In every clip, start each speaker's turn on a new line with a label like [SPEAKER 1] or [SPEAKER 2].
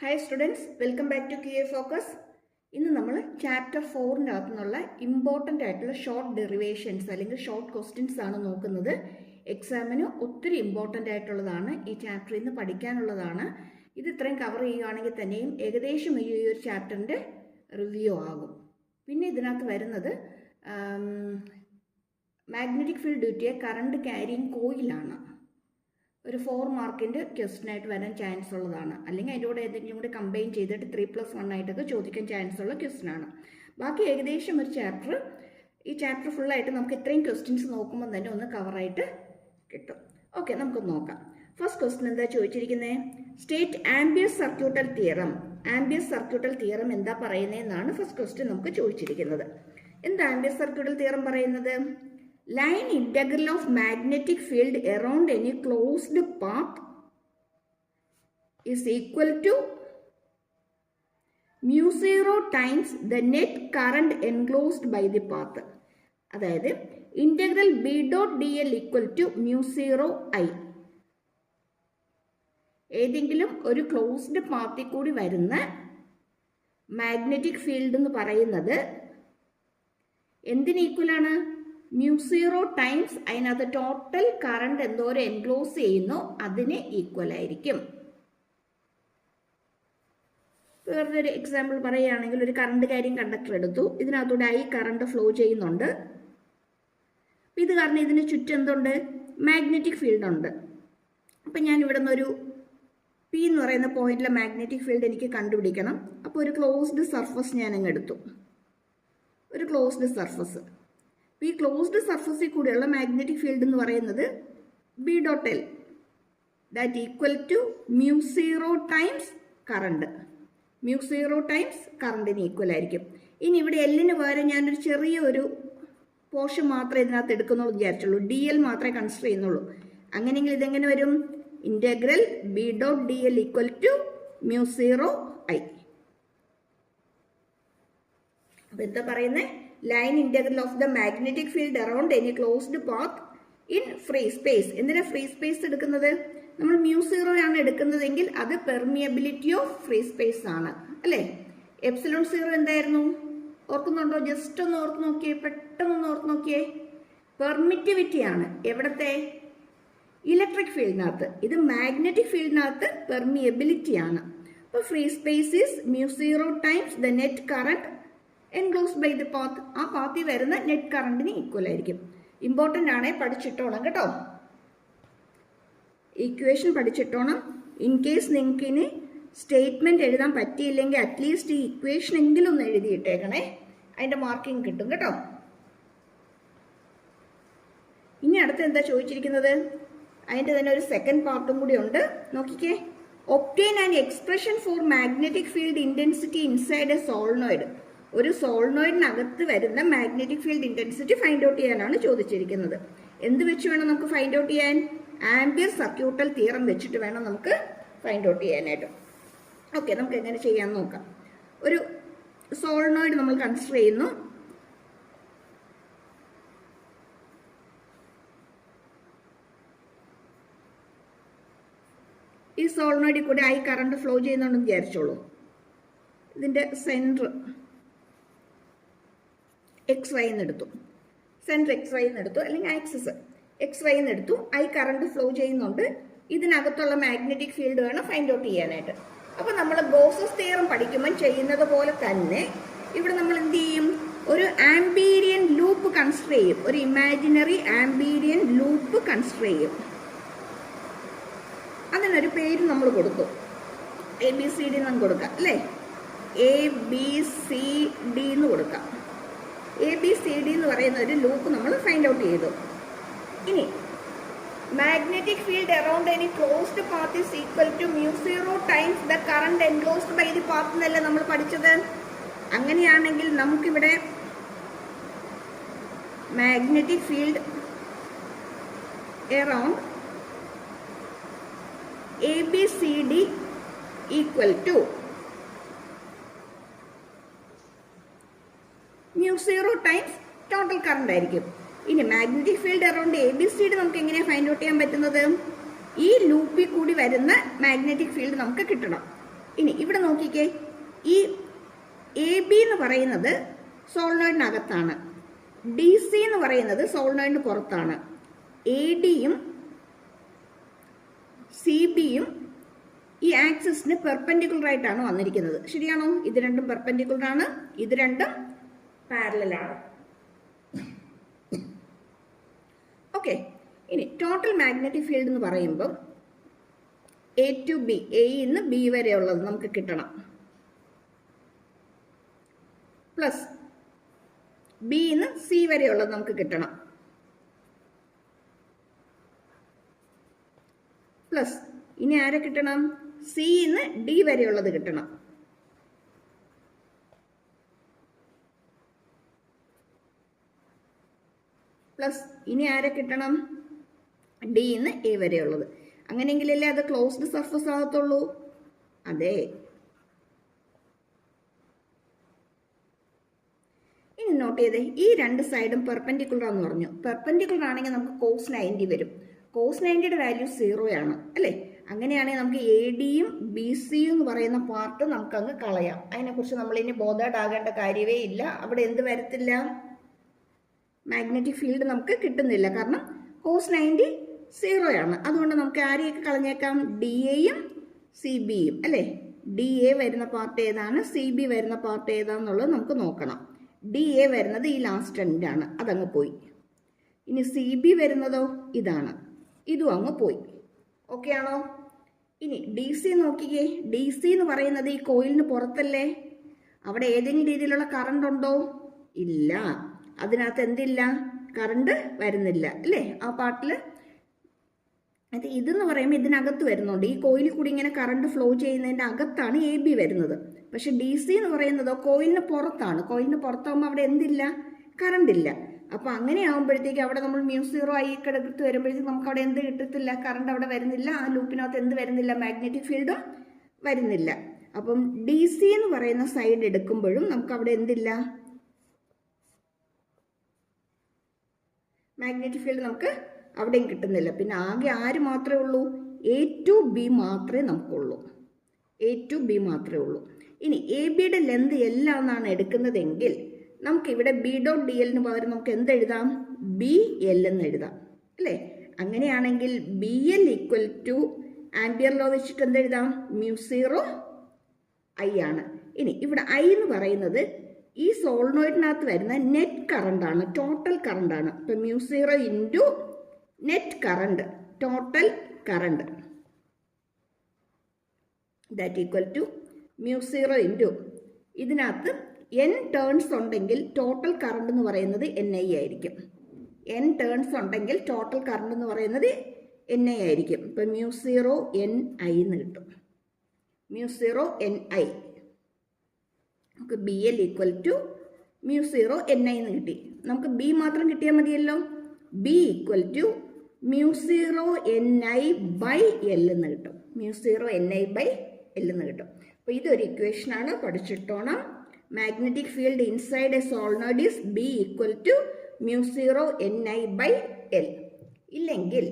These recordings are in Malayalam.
[SPEAKER 1] Hi students, welcome back to QA Focus. ഇന്ന് നമ്മൾ ചാപ്റ്റർ 4ൻ്റെ അകത്തുനിന്നുള്ള ഇമ്പോർട്ടൻ്റ് ആയിട്ടുള്ള ഷോർട്ട് ഡെറിവേഷൻസ് അല്ലെങ്കിൽ ഷോർട്ട് ക്വസ്റ്റ്യൻസ് ആണ് നോക്കുന്നത്. എക്സാമിന് ഒത്തിരി ഇമ്പോർട്ടൻ്റ് ആയിട്ടുള്ളതാണ്. ഈ ചാപ്റ്ററിൽ നിന്ന് പഠിക്കാനുള്ളതാണ്. ഇത് ഇത്രയും കവർ ചെയ്യുകയാണെങ്കിൽ തന്നെയും ഏകദേശം ഈ ഒരു ചാപ്റ്ററിൻ്റെ റിവ്യൂ ആകും. പിന്നെ ഇതിനകത്ത് വരുന്നത് magnetic field due to a current carrying കോയിലാണ്. ഒരു 4 മാർക്കിൻ്റെ ക്വസ്റ്റ്യനായിട്ട് വരാൻ ചാൻസ് ഉള്ളതാണ്. അല്ലെങ്കിൽ അതിൻ്റെ കൂടെ ഏതെങ്കിലും കൂടെ കമ്പൈൻ ചെയ്തിട്ട് 3+1 ആയിട്ടൊക്കെ ചോദിക്കാൻ ചാൻസ് ഉള്ള ക്വസ്റ്റ്യനാണ്. ബാക്കി ഏകദേശം ഒരു ചാപ്റ്റർ, ഈ ചാപ്റ്റർ ഫുള്ളായിട്ട് നമുക്ക് ഇത്രയും ക്വസ്റ്റ്യൻസ് നോക്കുമ്പോൾ തന്നെ ഒന്ന് കവറായിട്ട് കിട്ടും. ഓക്കെ, നമുക്കൊന്ന് നോക്കാം. ഫസ്റ്റ് ക്വസ്റ്റ്യൻ എന്താ ചോദിച്ചിരിക്കുന്നത്? State ambience circuital theorem. Ambience circuital theorem എന്താ പറയുന്നതെന്നാണ് ഫസ്റ്റ് ക്വസ്റ്റ്യൻ നമുക്ക് ചോദിച്ചിരിക്കുന്നത്. എന്താ ആംബിയസ് സർക്യൂട്ടൽ തിയറം പറയുന്നത്? Line integral of magnetic field around any closed path is equal to mu0 times the net current enclosed by the path. അതായത് integral B dot dl equal to mu0 I. ഏതെങ്കിലും ഒരു ക്ലോസ്ഡ് പാത്തിൽ കൂടി വരുന്ന മാഗ്നറ്റിക് ഫീൽഡ് എന്ന് പറയുന്നത് എന്തിന് ഈക്വലാണ്? mu0 ടൈംസ് അതിനകത്ത് ടോട്ടൽ കറണ്ട് എന്തോരം എൻക്ലോസ് ചെയ്യുന്നു അതിന് ഈക്വൽ ആയിരിക്കും. വേറെ ഒരു എക്സാമ്പിൾ പറയുകയാണെങ്കിൽ, ഒരു കറണ്ട് ക്യാരിയിങ് കണ്ടക്ടർ എടുത്തു. ഇതിനകത്തൂടെ I കറണ്ട് ഫ്ലോ ചെയ്യുന്നുണ്ട്. ഇത് കാരണം ഇതിന് ചുറ്റും എന്തുണ്ട്? മാഗ്നറ്റിക് ഫീൽഡ് ഉണ്ട്. അപ്പം ഞാൻ ഇവിടെ നിന്നൊരു P എന്ന് പറയുന്ന പോയിന്റിലെ മാഗ്നറ്റിക് ഫീൽഡ് എനിക്ക് കണ്ടുപിടിക്കണം. അപ്പോൾ ഒരു ക്ലോസ്ഡ് സർഫസ് ഞാൻ അങ്ങ് എടുത്തു. ഒരു ക്ലോസ്ഡ് സർഫസ്. ഈ ക്ലോസ്ഡ് സർഫസിൽ കൂടെയുള്ള മാഗ്നറ്റിക് ഫീൽഡ് എന്ന് പറയുന്നത് B dot L, that equal to mu0 times current. mu0 times കറണ്ടിന് ഈക്വൽ ആയിരിക്കും. ഇനി ഇവിടെ എല്ലിന് പകരം ഞാനൊരു ചെറിയൊരു പോർഷൻ മാത്രമേ ഇതിനകത്ത് എടുക്കുന്നുള്ളൂ വിചാരിച്ചുള്ളൂ. DL മാത്രമേ കൺസിഡർ ചെയ്യുന്നുള്ളൂ. അങ്ങനെയെങ്കിൽ ഇതെങ്ങനെ വരും? Integral B dot dl equal to mu0 I. അപ്പം എന്താ പറയുന്നത്? Line integral of the magnetic field around any closed path in free space. എന്തിനാ ഫ്രീ സ്പേസ് എടുക്കുന്നത്? നമ്മൾ mu0 ആണ് എടുക്കുന്നതെങ്കിൽ അത് പെർമിയബിലിറ്റി ഓഫ് ഫ്രീ സ്പേസ് ആണ്, അല്ലേ? ε0 എന്തായിരുന്നു? ഓർക്കുന്നുണ്ടോ? ജസ്റ്റ് ഒന്ന് ഓർത്ത് നോക്കിയേ, പെട്ടെന്ന് ഓർത്ത് നോക്കിയേ. പെർമിറ്റിവിറ്റി ആണ്. എവിടത്തെ? ഇലക്ട്രിക് ഫീൽഡിനകത്ത്. ഇത് മാഗ്നറ്റിക് ഫീൽഡിനകത്ത് പെർമിയബിലിറ്റി ആണ്. അപ്പോൾ free space is mu0 times the net current enclosed by the path. ആ പാത്തിൽ വരുന്ന നെറ്റ് കറണ്ടിന് ഈക്വൽ ആയിരിക്കും. ഇമ്പോർട്ടൻ്റ് ആണേ, പഠിച്ചിട്ടോണം കേട്ടോ. ഇക്വേഷൻ പഠിച്ചിട്ടോണം. ഇൻ കേസ് നിങ്ങൾക്ക് ഇനി സ്റ്റേറ്റ്മെന്റ് എഴുതാൻ പറ്റിയില്ലെങ്കിൽ അറ്റ്ലീസ്റ്റ് ഈ ഇക്വേഷൻ എങ്കിലും ഒന്ന് എഴുതിയിട്ടേക്കണേ. അതിന്റെ മാർക്കിംഗ് കിട്ടും കേട്ടോ. ഇനി അടുത്ത് എന്താ ചോദിച്ചിരിക്കുന്നത്? അതിന്റെ തന്നെ ഒരു സെക്കൻഡ് പാർട്ടും കൂടി ഉണ്ട്. നോക്കിക്കേ. Obtain an expression for magnetic field intensity inside a solenoid. ഒരു സോളിനോയിഡിനകത്ത് വരുന്ന magnetic field intensity find out ചെയ്യാനാണ് ചോദിച്ചിരിക്കുന്നത്. എന്ത് വെച്ച് വേണം നമുക്ക് ഫൈൻഡ് ഔട്ട് ചെയ്യാൻ? ആംബിയസ് സർക്യൂട്ടൽ തിയറം വെച്ചിട്ട് വേണം നമുക്ക് ഫൈൻഡ് ഔട്ട് ചെയ്യാനായിട്ട്. ഓക്കെ, നമുക്ക് എങ്ങനെ ചെയ്യാൻ നോക്കാം. ഒരു സോളിനോയിഡ് നമ്മൾ കൺസിഡർ ചെയ്യുന്നു. ഈ സോളിനോയിഡിൽ കൂടെ I കറണ്ട് ഫ്ലോ ചെയ്യുന്നുണ്ടെന്ന് വിചാരിച്ചോളൂ. ഇതിന്റെ സെൻറ്റർ XY എന്നെടുത്തു. സെൻറ്റർ XY എന്നെടുത്തു, അല്ലെങ്കിൽ axis XY എന്നെടുത്തു. I current flow ചെയ്യുന്നുണ്ട്. ഇതിനകത്തുള്ള മാഗ്നറ്റിക് ഫീൽഡ് വേണം ഫൈൻഡ് ഔട്ട് ചെയ്യാനായിട്ട്. അപ്പോൾ നമ്മൾ ഗോസസ് തിയറം പഠിക്കുമ്പോൾ ചെയ്യുന്നത് പോലെ തന്നെ ഇവിടെ നമ്മൾ എന്ത് ചെയ്യും? ഒരു ആംബീരിയൻ ലൂപ്പ് കൺസിഡർ ചെയ്യും. ഒരു ഇമാജിനറി ആംബീരിയൻ ലൂപ്പ് കൺസിഡർ ചെയ്യും. അതിനൊരു പേര് നമ്മൾ കൊടുക്കും. ABCD നമുക്ക് കൊടുക്കാം, അല്ലേ? ABCD എന്ന് കൊടുക്കാം. ABCD എന്ന് പറയുന്ന ഒരു ലൂപ്പ് നമ്മൾ ഫൈൻഡ് ഔട്ട് ചെയ്തു. ഇനി magnetic field around any closed path is equal to mu0 times the current enclosed by the path എന്നല്ലേ നമ്മൾ പഠിച്ചത്. അങ്ങനെയാണെങ്കിൽ നമുക്കിവിടെ magnetic field around ABCD equal to mu0 times total current ആയിരിക്കും. ഇനി മാഗ്നറ്റിക് ഫീൽഡ് അറൌണ്ട് ABCD നമുക്ക് എങ്ങനെയാണ് ഫൈൻഡ് ഔട്ട് ചെയ്യാൻ പറ്റുന്നത്? ഈ ലൂപ്പിൽ കൂടി വരുന്ന മാഗ്നറ്റിക് ഫീൽഡ് നമുക്ക് കിട്ടണം. ഇനി ഇവിടെ നോക്കിക്കേ, ഈ എ ബി എന്ന് പറയുന്നത് സോളിനോയിഡിനകത്താണ്, ഡി സി എന്ന് പറയുന്നത് സോളിനോയിഡിന് പുറത്താണ്. എ ഡിയും സി ബിയും ഈ ആക്സിസിന് പെർപെൻഡിക്കുലർ ആയിട്ടാണ് വന്നിരിക്കുന്നത്. ശരിയാണോ? ഇത് രണ്ടും പെർപെൻഡിക്കുലർ ആണ്, ഇത് രണ്ടും പാരലൽ ആണ്. ഓക്കെ. ഇനി ടോട്ടൽ മാഗ്നറ്റിക് ഫീൽഡ് എന്ന് പറയുമ്പോൾ എ ടു ബി, എയിൽ നിന്ന് ബി വരെ ഉള്ളത് നമുക്ക് കിട്ടണം, പ്ലസ് ബിയിൽ നിന്ന് സി വരെ ഉള്ളത് നമുക്ക് കിട്ടണം, പ്ലസ് ഇനി ആരെ കിട്ടണം? സിയിൽ നിന്ന് ഡി വരെ ഉള്ളത് കിട്ടണം, പ്ലസ് ഇനി ആരെ കിട്ടണം? ഡിയിൽ നിന്ന് എ വരെ ഉള്ളത്. അങ്ങനെയെങ്കിലല്ലേ അത് ക്ലോസ്ഡ് സർഫസ് ആകത്തുള്ളൂ. അതെ. ഇനി നോട്ട് ചെയ്തേ, ഈ രണ്ട് സൈഡും പെർപെൻഡിക്കുലർ എന്ന് പറഞ്ഞു. പെർപെൻഡിക്കുലർ ആണെങ്കിൽ നമുക്ക് കോസ് 90 വരും. കോസ് 90യുടെ വാല്യൂ 0 ആണ് അല്ലേ? അങ്ങനെയാണെങ്കിൽ നമുക്ക് എ ഡിയും ബി സിയും എന്ന് പറയുന്ന പാർട്ട് നമുക്കങ്ങ് കളയാം. അതിനെക്കുറിച്ച് നമ്മളിനി ബോധേഡ് ആകേണ്ട കാര്യമേ ഇല്ല. അവിടെ എന്ത് വരത്തില്ല? മാഗ്നറ്റിക് ഫീൽഡ് നമുക്ക് കിട്ടുന്നില്ല. കാരണം കോസ് 90 0 ആണ്. അതുകൊണ്ട് നമുക്ക് ആരെയൊക്കെ കളഞ്ഞേക്കാം? ഡി എയും സി ബിയും അല്ലേ? ഡി എ വരുന്ന പാർട്ട് ഏതാണ്, സി ബി വരുന്ന പാർട്ട് ഏതാണെന്നുള്ളത് നമുക്ക് നോക്കണം. ഡി എ വരുന്നത് ഈ ലാസ്റ്റ് എൻഡാണ്, അതങ്ങ് പോയി. ഇനി സി ബി വരുന്നതോ ഇതാണ്, ഇതും അങ്ങ് പോയി. ഓക്കെ ആണോ? ഇനി ഡി സി നോക്കിക്കേ. ഡി സി എന്ന് പറയുന്നത് ഈ കോയിലിന് പുറത്തല്ലേ? അവിടെ ഏതെങ്കിലും രീതിയിലുള്ള കറണ്ട് ഉണ്ടോ? ഇല്ല. അതിനകത്ത് എന്തില്ല? കറണ്ട് വരുന്നില്ല അല്ലേ? ആ പാർട്ടിൽ അത് ഇതെന്ന് പറയുമ്പോൾ ഇതിനകത്ത് വരുന്നുണ്ട്. ഈ കോയിലിൽ കൂടി ഇങ്ങനെ കറണ്ട് ഫ്ലോ ചെയ്യുന്നതിൻ്റെ അകത്താണ് എ ബി വരുന്നത്. പക്ഷെ ഡി സി എന്ന് പറയുന്നതോ കോയിലിന് പുറത്താണ്. കോയിലിന് പുറത്താകുമ്പോൾ അവിടെ എന്തില്ല? കറണ്ട് ഇല്ല. അപ്പോൾ അങ്ങനെ ആകുമ്പോഴത്തേക്ക് അവിടെ നമ്മൾ μ0 ആയി കിടത്ത് വരുമ്പോഴത്തേക്ക് നമുക്ക് അവിടെ എന്ത് കിട്ടത്തില്ല? കറണ്ട് അവിടെ വരുന്നില്ല. ആ ലൂപ്പിനകത്ത് എന്ത് വരുന്നില്ല? മാഗ്നറ്റിക് ഫീൽഡും വരുന്നില്ല. അപ്പം ഡി സി എന്ന് പറയുന്ന സൈഡ് എടുക്കുമ്പോഴും നമുക്ക് അവിടെ എന്തില്ല? മാഗ്നറ്റിക് ഫീൽഡ് നമുക്ക് അവിടെയും കിട്ടുന്നില്ല. പിന്നെ ആകെ ആര് മാത്രമേ ഉള്ളൂ? എ ടു ബി മാത്രമേ നമുക്കുള്ളൂ. എ ടു ബി മാത്രമേ ഉള്ളൂ. ഇനി എ ബിയുടെ ലെന്ത് എല്ലാം എന്നാണ് എടുക്കുന്നതെങ്കിൽ നമുക്കിവിടെ ബി ഡോട്ട് ഡി എല്ലിന് പകരം നമുക്ക് എന്തെഴുതാം? ബി എൽ എന്ന് എഴുതാം അല്ലേ? അങ്ങനെയാണെങ്കിൽ B L equal to Ampere law വെച്ചിട്ട് എന്തെഴുതാം? μ0 ഐ ആണ്. ഇനി ഇവിടെ ഐ എന്ന് പറയുന്നത് ഈ സോളിനോയിഡിനകത്ത് വരുന്ന നെറ്റ് കറണ്ടാണ്, ടോട്ടൽ കറണ്ടാണ്. ഇപ്പം μ0 into net current, total current, that equal to μ0 into ഇതിനകത്ത് n ടേൺസ് ഉണ്ടെങ്കിൽ ടോട്ടൽ കറണ്ട് എന്ന് പറയുന്നത് NI ആയിരിക്കും. n ടേൺസ് ഉണ്ടെങ്കിൽ ടോട്ടൽ കറണ്ട് എന്ന് പറയുന്നത് NI ആയിരിക്കും. ഇപ്പം μ0 NI എന്ന് കിട്ടും. μ0 NI നമുക്ക് B L equal to μ0 NI എന്ന് കിട്ടി. നമുക്ക് ബി മാത്രം കിട്ടിയാൽ മതിയല്ലോ. B equal to μ0 NI by L എന്ന് കിട്ടും. μ0 NI ബൈ എൽ എന്ന് കിട്ടും. അപ്പോൾ ഇതൊരു ഇക്വേഷനാണ്, പഠിച്ചിട്ടോണം. Magnetic field inside a solenoid is B equal to μ0 NI by L. ഇല്ലെങ്കിൽ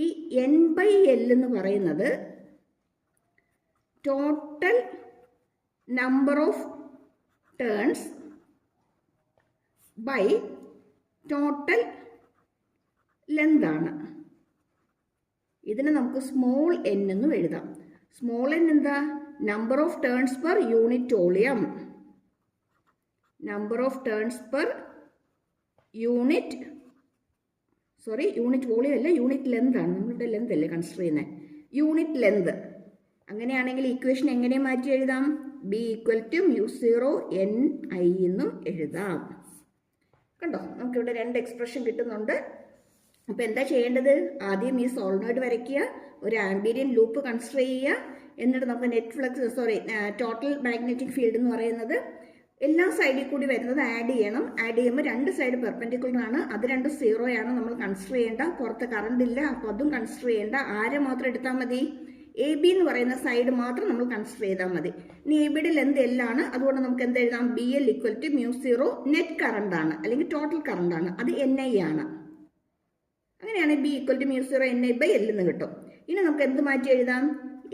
[SPEAKER 1] ഈ N ബൈ എൽ എന്ന് പറയുന്നത് total number of turns by total length ആണ്. ഇതിനെ നമുക്ക് സ്മോൾ n എന്നും എഴുതാം. സ്മോൾ n എന്താ? Number of turns per unit volume. Number of turns per unit volume അല്ല, യൂണിറ്റ് ലെന്ത് ആണ്. നമ്മളുടെ ലെന്ത് അല്ലേ കൺസിഡർ ചെയ്യുന്നത്? Unit length. അങ്ങനെയാണെങ്കിൽ ഇക്വേഷൻ എങ്ങനെ മാറ്റി എഴുതാം? ബി ഈക്വൽ ടു μ0 NI എന്നും എഴുതാം. കണ്ടോ, നമുക്കിവിടെ രണ്ട് എക്സ്പ്രഷൻ കിട്ടുന്നുണ്ട്. അപ്പോൾ എന്താ ചെയ്യേണ്ടത്? ആദ്യം ഈ സോളിനോയിഡ് വരയ്ക്കുക, ഒരു ആംബീരിയൻ ലൂപ്പ് കൺസിഡർ ചെയ്യുക, എന്നിട്ട് നമുക്ക് net flux total magnetic field എന്ന് പറയുന്നത് എല്ലാ സൈഡിൽ കൂടി വരുന്നത് ആഡ് ചെയ്യണം. ആഡ് ചെയ്യുമ്പോൾ രണ്ട് സൈഡ് പെർപെൻഡിക്കുലർ ആണ്, അത് രണ്ടും 0 ആണ് നമ്മൾ കൺസിഡർ ചെയ്യേണ്ട. പുറത്ത് കറണ്ട് ഇല്ല, അപ്പോൾ അതും കൺസിഡർ ചെയ്യേണ്ട. ആരെ മാത്രം എടുത്താൽ മതി? എ ബി എന്ന് പറയുന്ന സൈഡ് മാത്രം നമ്മൾ കൺസിഡർ ചെയ്താൽ മതി. ഇനി എ ബിയുടെ ലെന്ത് എല്ലാണ്, അതുകൊണ്ട് നമുക്ക് എന്ത് എഴുതാം? B L equal to μ0 net current ആണ് അല്ലെങ്കിൽ ടോട്ടൽ കറണ്ട് ആണ്, അത് NI ആണ്. അങ്ങനെയാണെങ്കിൽ B equal to μ0 NI by L എന്ന് കിട്ടും. ഇനി നമുക്ക് എന്ത് മാറ്റി എഴുതാം?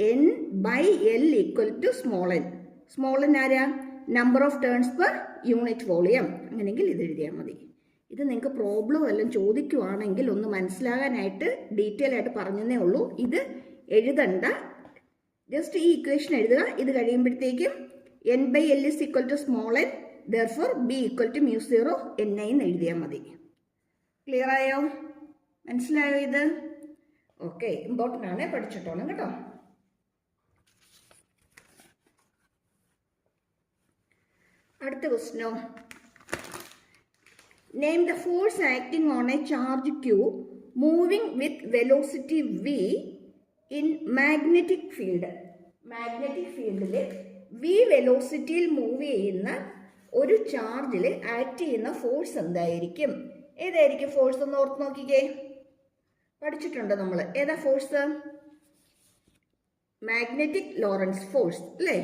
[SPEAKER 1] N by L equal to small N. Small N ആരാ? Number of turns per unit volume. അങ്ങനെയെങ്കിൽ ഇത് എഴുതിയാൽ മതി. ഇത് നിങ്ങൾക്ക് പ്രോബ്ലം എല്ലാം ചോദിക്കുവാണെങ്കിൽ ഒന്ന് മനസ്സിലാകാനായിട്ട് ഡീറ്റെയിൽ ആയിട്ട് പറഞ്ഞതേ ഉള്ളൂ. ഇത് എഴുതണ്ട, ജസ്റ്റ് ഈ ഇക്വേഷൻ എഴുതുക. ഇത് കഴിയുമ്പോഴത്തേക്കും N by L is equal to small N, therefore B equal to mu 0 N I എന്ന് എഴുതിയാൽ മതി. ക്ലിയർ ആയോ? മനസ്സിലായോ ഇത്? ഓക്കെ, ഇമ്പോർട്ടൻ്റ് ആണ്, പഠിച്ചിട്ടോണം കേട്ടോ. അടുത്ത ക്വസ്റ്റ്യനോ, name the force acting on a charge Q moving with velocity V in magnetic field. Magnetic ഫീൽഡിൽ V വെലോസിറ്റിയിൽ മൂവ് ചെയ്യുന്ന ഒരു ചാർജിൽ ആക്ട് ചെയ്യുന്ന ഫോഴ്സ് എന്തായിരിക്കും? ഏതായിരിക്കും ഫോഴ്സ്? ഒന്ന് ഓർത്ത് നോക്കിക്കേ. പഠിച്ചിട്ടുണ്ട് നമ്മൾ. ഏതാ ഫോഴ്സ്? മാഗ്നറ്റിക് ലോറൻസ് ഫോഴ്സ് അല്ലേ?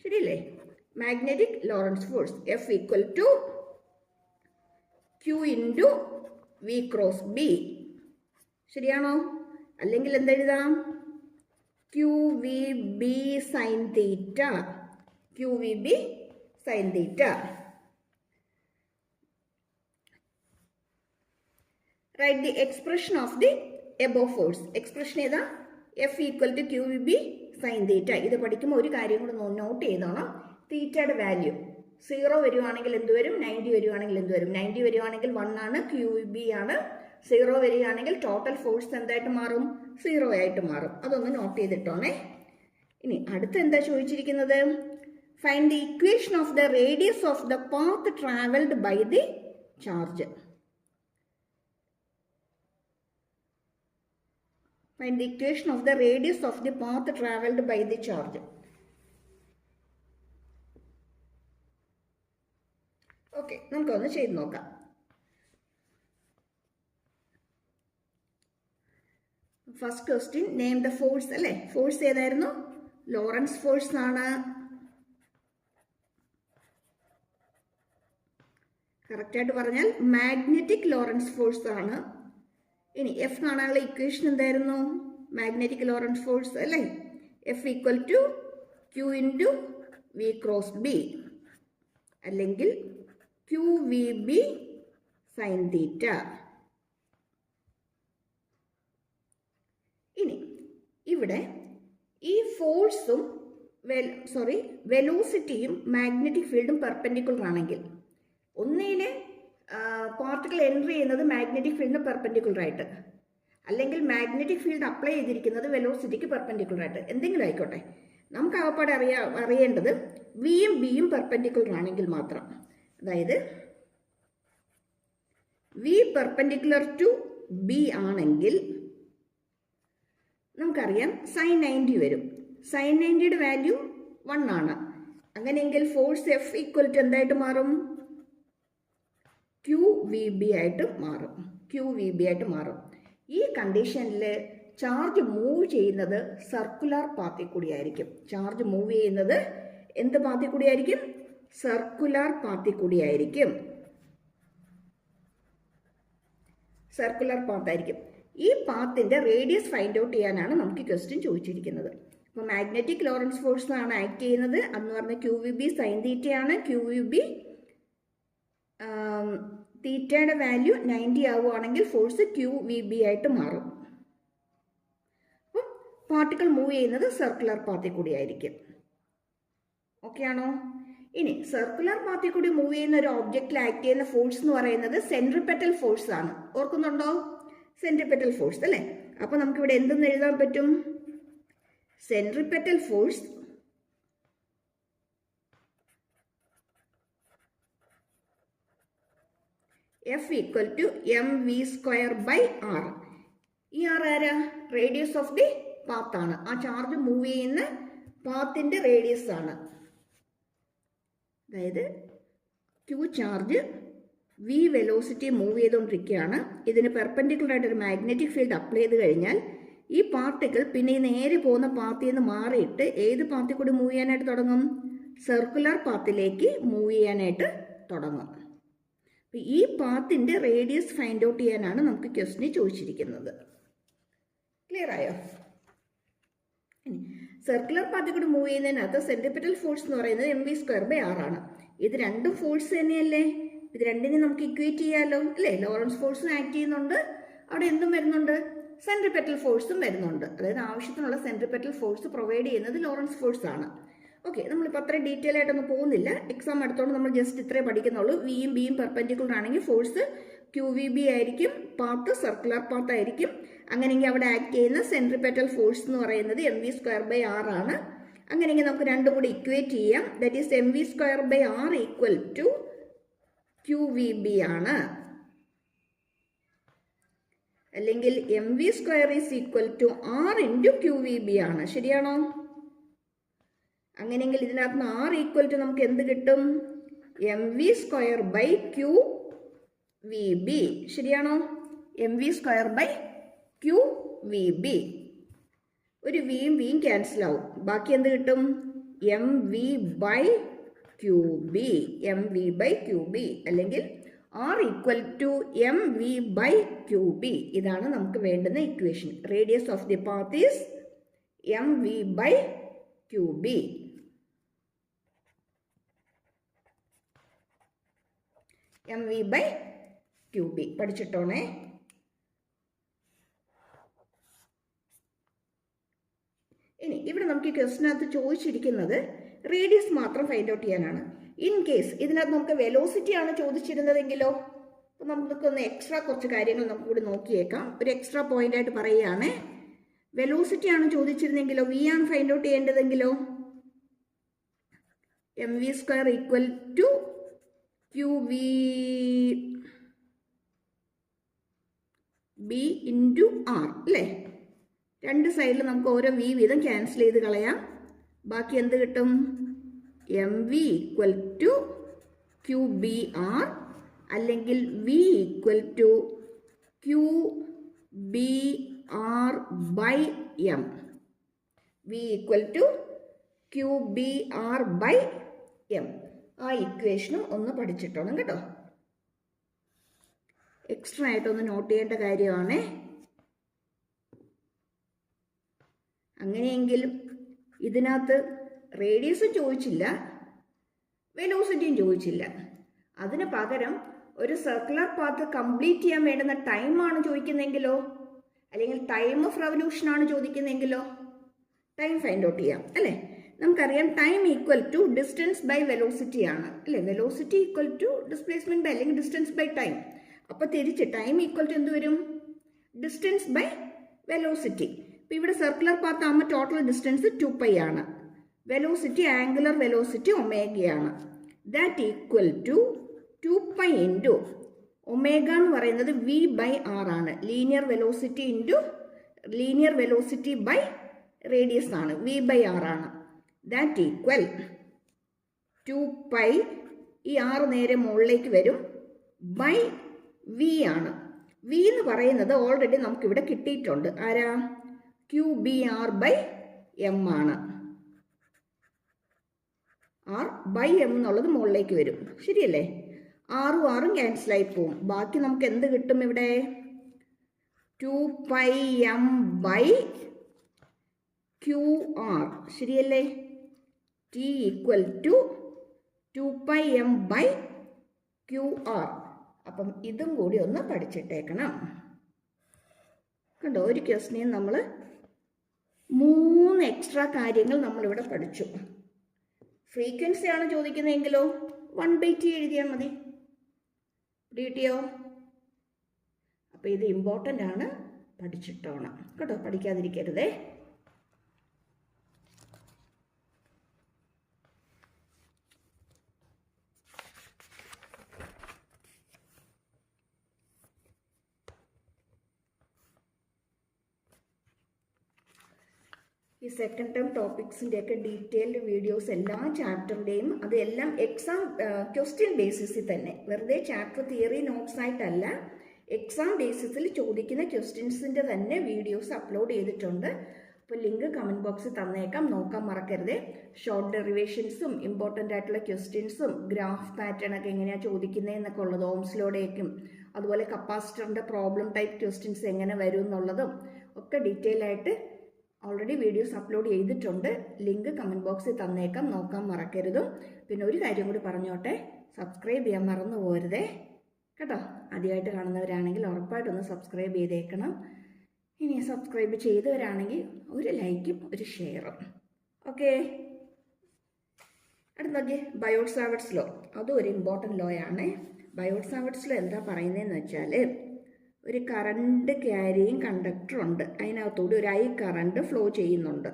[SPEAKER 1] ശരിയല്ലേ? Magnetic Lorentz force F equal to Q into V cross B. ശരിയാണോ? അല്ലെങ്കിൽ എന്തെഴുതാം? QVB sine theta. QVB sine theta. Write the expression of the above force. Expression ഏതാ? F equal to QVB sine theta. ഇത് പഠിക്കുമ്പോൾ ഒരു കാര്യം കൂടെ നോട്ട് ചെയ്തോണം. തീറ്റയുടെ വാല്യൂ 0 വരുവാണെങ്കിൽ എന്ത് വരും? 90 വരുവാണെങ്കിൽ എന്ത് വരും? 90 വരുവാണെങ്കിൽ 1 ആണ്, QVB ആണ്. 0 വരികയാണെങ്കിൽ ടോട്ടൽ ഫോഴ്സ് എന്തായിട്ട് മാറും? 0 ആയിട്ട് മാറും. അതൊന്ന് നോട്ട് ചെയ്തിട്ടോണേ. ഇനി അടുത്ത് എന്താ ചോദിച്ചിരിക്കുന്നത്? Find the equation of the radius of the path travelled by the charge. Find the equation of the radius of the path traveled by the charge. Okay, നമുക്കൊന്ന് ചെയ്ത് നോക്കാം. First question, name the force അല്ലേ? ഫോഴ്സ് ഏതായിരുന്നു? ലോറൻസ് ഫോഴ്സ് ആണ്. കറക്റ്റായിട്ട് പറഞ്ഞാൽ മാഗ്നറ്റിക് ലോറൻസ് ഫോഴ്സ് ആണ്. ഇനി എഫ് കാണാനുള്ള ഇക്വേഷൻ എന്തായിരുന്നു? മാഗ്നറ്റിക് ലോറൻസ് ഫോഴ്സ് അല്ലേ? F equal to Q into V cross B, അല്ലെങ്കിൽ Q V B sine theta. ഇനി ഇവിടെ ഈ ഫോഴ്സും വെലോസിറ്റിയും മാഗ്നറ്റിക് ഫീൽഡും പെർപെൻഡിക്കുലർ ആണെങ്കിൽ, ഒന്നിലെ പാർട്ടിക്കിൾ എൻട്രി ചെയ്യുന്നത് മാഗ്നറ്റിക് ഫീൽഡിന് പെർപെൻഡിക്കുലർ ആയിട്ട്, അല്ലെങ്കിൽ മാഗ്നറ്റിക് ഫീൽഡ് അപ്ലൈ ചെയ്തിരിക്കുന്നത് വെലോസിറ്റിക്ക് പെർപെൻഡിക്കുലർ ആയിട്ട്, എന്തെങ്കിലും ആയിക്കോട്ടെ. നമുക്ക് ആകപ്പാടെ അറിയേണ്ടത് വിയും ബിയും പെർപെൻഡിക്കുലർ ആണെങ്കിൽ മാത്രം. അതായത് വി പെർപെൻഡിക്കുലർ ടു ബി ആണെങ്കിൽ നമുക്കറിയാം സൈൻ 90 വരും. സൈൻ 90യുടെ വാല്യൂ 1 ആണ്. അങ്ങനെയെങ്കിൽ ഫോഴ്സ് എഫ് ഈക്വൽ ടു എന്തായിട്ട് മാറും? QVB ആയിട്ട് മാറും. QVB ആയിട്ട് മാറും. ഈ കണ്ടീഷനിൽ ചാർജ് മൂവ് ചെയ്യുന്നത് സർക്കുലർ പാത്തിൽ കൂടിയായിരിക്കും. ചാർജ് മൂവ് ചെയ്യുന്നത് എന്ത് പാത്തിൽ കൂടിയായിരിക്കും? സർക്കുലർ പാത്തിൽ കൂടിയായിരിക്കും. സർക്കുലർ പാത്തായിരിക്കും. ഈ പാത്തിന്റെ റേഡിയസ് ഫൈൻഡ് ഔട്ട് ചെയ്യാനാണ് നമുക്ക് ക്വസ്റ്റ്യൻ ചോദിച്ചിരിക്കുന്നത്. അപ്പോൾ മാഗ്നറ്റിക് ലോറൻസ് ഫോഴ്സ് ആണ് ആക്ട് ചെയ്യുന്നത്. അന്ന് പറഞ്ഞ QVB സൈൻ തീറ്റയാണ്. QVB തീറ്റയുടെ വാല്യൂ 90 ആവുകയാണെങ്കിൽ ഫോഴ്സ് QVB ആയിട്ട് മാറും. അപ്പം പാർട്ടിക്കിൾ മൂവ് ചെയ്യുന്നത് സർക്കുലർ പാത്തിൽ കൂടിയായിരിക്കും. ഓക്കെ ആണോ? ഇനി സർക്കുലർ പാത്തിൽ കൂടി മൂവ് ചെയ്യുന്ന ഒരു ഒബ്ജക്റ്റിൽ ആക്ട് ചെയ്യുന്ന ഫോഴ്സ് എന്ന് പറയുന്നത് സെൻട്രിപെറ്റൽ ഫോഴ്സ് ആണ്. ഓർക്കുന്നുണ്ടോ? സെൻട്രിപെറ്റൽ ഫോഴ്സ് അല്ലേ? അപ്പോൾ നമുക്കിവിടെ എന്തെന്ന് എഴുതാൻ പറ്റും? Centripetal force F equal to mv square by R. ഈ ആർ ആരാ? റേഡിയസ് ഓഫ് ദി പാത്ത് ആണ്. ആ ചാർജ് മൂവ് ചെയ്യുന്ന പാത്തിന്റെ റേഡിയസ് ആണ്. അതായത് Q charge V velocity move ചെയ്തുകൊണ്ടിരിക്കുകയാണ്. ഇതിന് പെർപെൻഡിക്കുലർ ആയിട്ട് ഒരു മാഗ്നറ്റിക് ഫീൽഡ് അപ്ലൈ ചെയ്ത് കഴിഞ്ഞാൽ ഈ പാർട്ടിക്കിൾ പിന്നെ ഈ നേരെ പോകുന്ന പാത്തിൽ നിന്ന് മാറിയിട്ട് ഏത് പാത്തിൽ കൂടി മൂവ് ചെയ്യാനായിട്ട് തുടങ്ങും? സർക്കുലർ പാത്തിലേക്ക് മൂവ് ചെയ്യാനായിട്ട് തുടങ്ങും. ഈ പാത്തിൻ്റെ റേഡിയസ് ഫൈൻഡ് ഔട്ട് ചെയ്യാനാണ് നമുക്ക് ക്വസ്റ്റിന് ചോദിച്ചിരിക്കുന്നത്. ക്ലിയർ ആയോ? സർക്കുലർ പാത്തിൽ കൂടി മൂവ് ചെയ്യുന്നതിനകത്ത് സെൻട്രിപെറ്റൽ ഫോഴ്സ് എന്ന് പറയുന്നത് mv²r ആണ്. ഇത് രണ്ടും ഫോഴ്സ് തന്നെയല്ലേ? ഇത് രണ്ടിനെ നമുക്ക് ഇക്വേറ്റ് ചെയ്യാമല്ലോ അല്ലേ? ലോറൻസ് ഫോഴ്സും ആക്ട് ചെയ്യുന്നുണ്ട്, അവിടെ എന്തും വരുന്നുണ്ട്, സെൻട്രിപെറ്റൽ ഫോഴ്സും വരുന്നുണ്ട്. അതായത് ആവശ്യത്തിനുള്ള സെൻട്രിപെറ്റൽ ഫോഴ്സ് പ്രൊവൈഡ് ചെയ്യുന്നത് ലോറൻസ് ഫോഴ്സ് ആണ്. ഓക്കെ, നമ്മളിപ്പോൾ അത്ര ഡീറ്റെയിൽ ആയിട്ടൊന്നും പോകുന്നില്ല. എക്സാം എടുത്തോണ്ട് നമ്മൾ ജസ്റ്റ് ഇത്രേ പഠിക്കുന്നുള്ളൂ. വിയും ബിയും പെർപെൻഡിക്കുലർ ആണെങ്കിൽ ഫോഴ്സ് QVB ആയിരിക്കും, പാത്ത് സർക്കുലർ പാത്ത് ആയിരിക്കും. അങ്ങനെയെങ്കിൽ അവിടെ ആക്ട് ചെയ്യുന്ന സെൻട്രിപെറ്റൽ ഫോഴ്സ് എന്ന് പറയുന്നത് mv²r ആണ്. അങ്ങനെയെങ്കിൽ നമുക്ക് രണ്ടും കൂടി ഇക്വേറ്റ് ചെയ്യാം. That is mv²r equal to QVB ആണ്. അല്ലെങ്കിൽ mv² is equal to r into QVB ആണ്. ശരിയാണോ? അങ്ങനെയെങ്കിൽ ഇതിനകത്ത് നിന്ന് r ഈക്വൽ ടു നമുക്ക് എന്ത് കിട്ടും? mv²/QVB. ശരിയാണോ? mv²/QVB. ഒരു വിയും വിയും ക്യാൻസൽ ആവും. ബാക്കി എന്ത് കിട്ടും? mv/QB. mv/QB അല്ലെങ്കിൽ r ഈക്വൽ ടു mv/QB. ഇതാണ് നമുക്ക് വേണ്ടുന്ന equation. Radius of the path is mv/QB. mv/QB പഠിച്ചിട്ടോണേ. ഇനി ഇവിടെ നമുക്ക് ഈ ക്വസ്റ്റിനകത്ത് ചോദിച്ചിരിക്കുന്നത് റേഡിയസ് മാത്രം ഫൈൻഡ് ഔട്ട് ചെയ്യാനാണ്. ഇൻ കേസ് ഇതിനകത്ത് നമുക്ക് വെലോസിറ്റി ആണ് ചോദിച്ചിരുന്നതെങ്കിലോ? അപ്പം നമുക്കൊന്ന് എക്സ്ട്രാ കുറച്ച് കാര്യങ്ങൾ നമുക്ക് കൂടി നോക്കിയേക്കാം. ഒരു എക്സ്ട്രാ പോയിന്റ് ആയിട്ട് പറയുകയാണ്. വെലോസിറ്റി ആണ് ചോദിച്ചിരുന്നെങ്കിലോ, വി ആണ് ഫൈൻഡ് ഔട്ട് ചെയ്യേണ്ടതെങ്കിലോ, mv² equal to QVB into r അല്ലേ? രണ്ട് സൈഡിൽ നമുക്ക് ഓരോ വി വീതം ക്യാൻസൽ ചെയ്ത് കളയാം. ബാക്കി എന്ത് കിട്ടും? mv ഈക്വൽ ടു QBR അല്ലെങ്കിൽ v equal to QBR/m. v equal to QBR/m. ആ ഇക്വേഷനും ഒന്ന് പഠിച്ചിട്ടോണം കേട്ടോ. എക്സ്ട്രാ ആയിട്ടൊന്ന് നോട്ട് ചെയ്യേണ്ട കാര്യമാണ്. അങ്ങനെയെങ്കിലും ഇതിനകത്ത് റേഡിയസും ചോദിച്ചില്ല, വെലോസിറ്റിയും ചോദിച്ചില്ല. അതിന് പകരം ഒരു സർക്കുലർ പാത്ത് കംപ്ലീറ്റ് ചെയ്യാൻ വേണ്ടുന്ന ടൈമാണ് ചോദിക്കുന്നതെങ്കിലോ, അല്ലെങ്കിൽ ടൈം ഓഫ് റെവല്യൂഷൻ ആണ് ചോദിക്കുന്നതെങ്കിലോ ടൈം ഫൈൻഡ് ഔട്ട് ചെയ്യാം അല്ലേ? നമുക്കറിയാം time equal to distance by velocity ആണ് അല്ലേ? Velocity equal to displacement by അല്ലെങ്കിൽ ഡിസ്റ്റൻസ് ബൈ ടൈം. അപ്പോൾ തിരിച്ച് ടൈം ഈക്വൽ ടു എന്ത് വരും? Distance by velocity. ഇപ്പോൾ ഇവിടെ സർക്കുലർ പാത്ത് ആകുമ്പോൾ ടോട്ടൽ ഡിസ്റ്റൻസ് 2π ആണ്. വെലോസിറ്റി ആംഗുലർ വെലോസിറ്റി ഒമേഗയാണ്. That equal to 2π into omega എന്ന് പറയുന്നത് v/r ആണ്. Linear velocity into linear velocity by radius ആണ്, v/r ആണ്. ദാറ്റ് ഈക്വൽ 2π, ഈ r നേരെ മുകളിലേക്ക് വരും, ബൈ v ആണ്. v എന്ന് പറയുന്നത് ഓൾറെഡി നമുക്കിവിടെ കിട്ടിയിട്ടുണ്ട്. ആരാ? QBR/m ആണ്. r/m എന്നുള്ളത് മുകളിലേക്ക് വരും. ശരിയല്ലേ? ആറും ക്യാൻസലായി പോവും. ബാക്കി നമുക്ക് എന്ത് കിട്ടും? ഇവിടെ 2πm/QR. ശരിയല്ലേ? t equal to 2πm/QR. അപ്പം ഇതും കൂടി ഒന്ന് പഠിച്ചിട്ടേക്കണം. കണ്ടോ, ഒരു ക്വസ്റ്റിനെയും നമ്മൾ 3 എക്സ്ട്രാ കാര്യങ്ങൾ നമ്മളിവിടെ പഠിച്ചു. ഫ്രീക്വൻസി ആണ് ചോദിക്കുന്നതെങ്കിലോ 1/t എഴുതിയാൽ മതി. കിട്ടിയോ? അപ്പോൾ ഇത് ഇമ്പോർട്ടൻ്റ് ആണ്, പഠിച്ചിട്ടോണം കേട്ടോ, പഠിക്കാതിരിക്കരുതേ. ഈ സെക്കൻഡ് ടേം ടോപ്പിക്സിൻ്റെയൊക്കെ ഡീറ്റെയിൽഡ് വീഡിയോസ് എല്ലാ ചാപ്റ്ററിൻ്റെയും അതെല്ലാം എക്സാം ക്വസ്റ്റ്യൻ ബേസിസിൽ തന്നെ, വെറുതെ ചാപ്റ്റർ തിയറി നോട്ട്സ് ആയിട്ടല്ല, എക്സാം ബേസിസിൽ ചോദിക്കുന്ന ക്വസ്റ്റ്യൻസിൻ്റെ തന്നെ വീഡിയോസ് അപ്ലോഡ് ചെയ്തിട്ടുണ്ട്. അപ്പോൾ അപ്പോൾ ലിങ്ക് കമൻറ്റ് ബോക്സിൽ തന്നേക്കാം, നോക്കാൻ മറക്കരുത്. ഷോർട്ട് ഡെറിവേഷൻസും ഇമ്പോർട്ടൻ്റ് ആയിട്ടുള്ള ക്വസ്റ്റ്യൻസും ഗ്രാഫ് പാറ്റേൺ ഒക്കെ എങ്ങനെയാണ് ചോദിക്കുന്നതെന്നൊക്കെ ഉള്ളത്, ഓംസ് ലോയുടെയൊക്കെയും അതുപോലെ കപ്പാസിറ്ററിൻ്റെ പ്രോബ്ലം ടൈപ്പ് ക്വസ്റ്റ്യൻസ് എങ്ങനെ വരും എന്നുള്ളതും ഒക്കെ ഡീറ്റെയിൽ ആയിട്ട് ഓൾറെഡി വീഡിയോസ് അപ്ലോഡ് ചെയ്തിട്ടുണ്ട്. ലിങ്ക് കമൻറ്റ് ബോക്സിൽ തന്നേക്കാം, നോക്കാൻ മറക്കരുതും. പിന്നെ ഒരു കാര്യം കൂടി പറഞ്ഞോട്ടെ, സബ്സ്ക്രൈബ് ചെയ്യാൻ മറന്നു പോകരുതേ കേട്ടോ. ആദ്യമായിട്ട് കാണുന്നവരാണെങ്കിൽ ഉറപ്പായിട്ടൊന്ന് സബ്സ്ക്രൈബ് ചെയ്തേക്കണം. ഇനി സബ്സ്ക്രൈബ് ചെയ്തവരാണെങ്കിൽ ഒരു ലൈക്കും ഒരു ഷെയറും. ഓക്കെ, അടുത്ത നോക്കിയേ, ബയോട്ട്-സാവർട്ട്സ് ലോ. അതും ഒരു ഇമ്പോർട്ടൻറ്റ് ലോ ആണ്. ബയോട്ട്-സാവർട്ട്സ് ലോ എന്താ പറയുന്നതെന്ന് വെച്ചാൽ, ഒരു കറണ്ട് ക്യാരിയും കണ്ടക്ടർ ഉണ്ട്, അതിനകത്തൂടെ ഒരു ഐ കറണ്ട് ഫ്ലോ ചെയ്യുന്നുണ്ട്.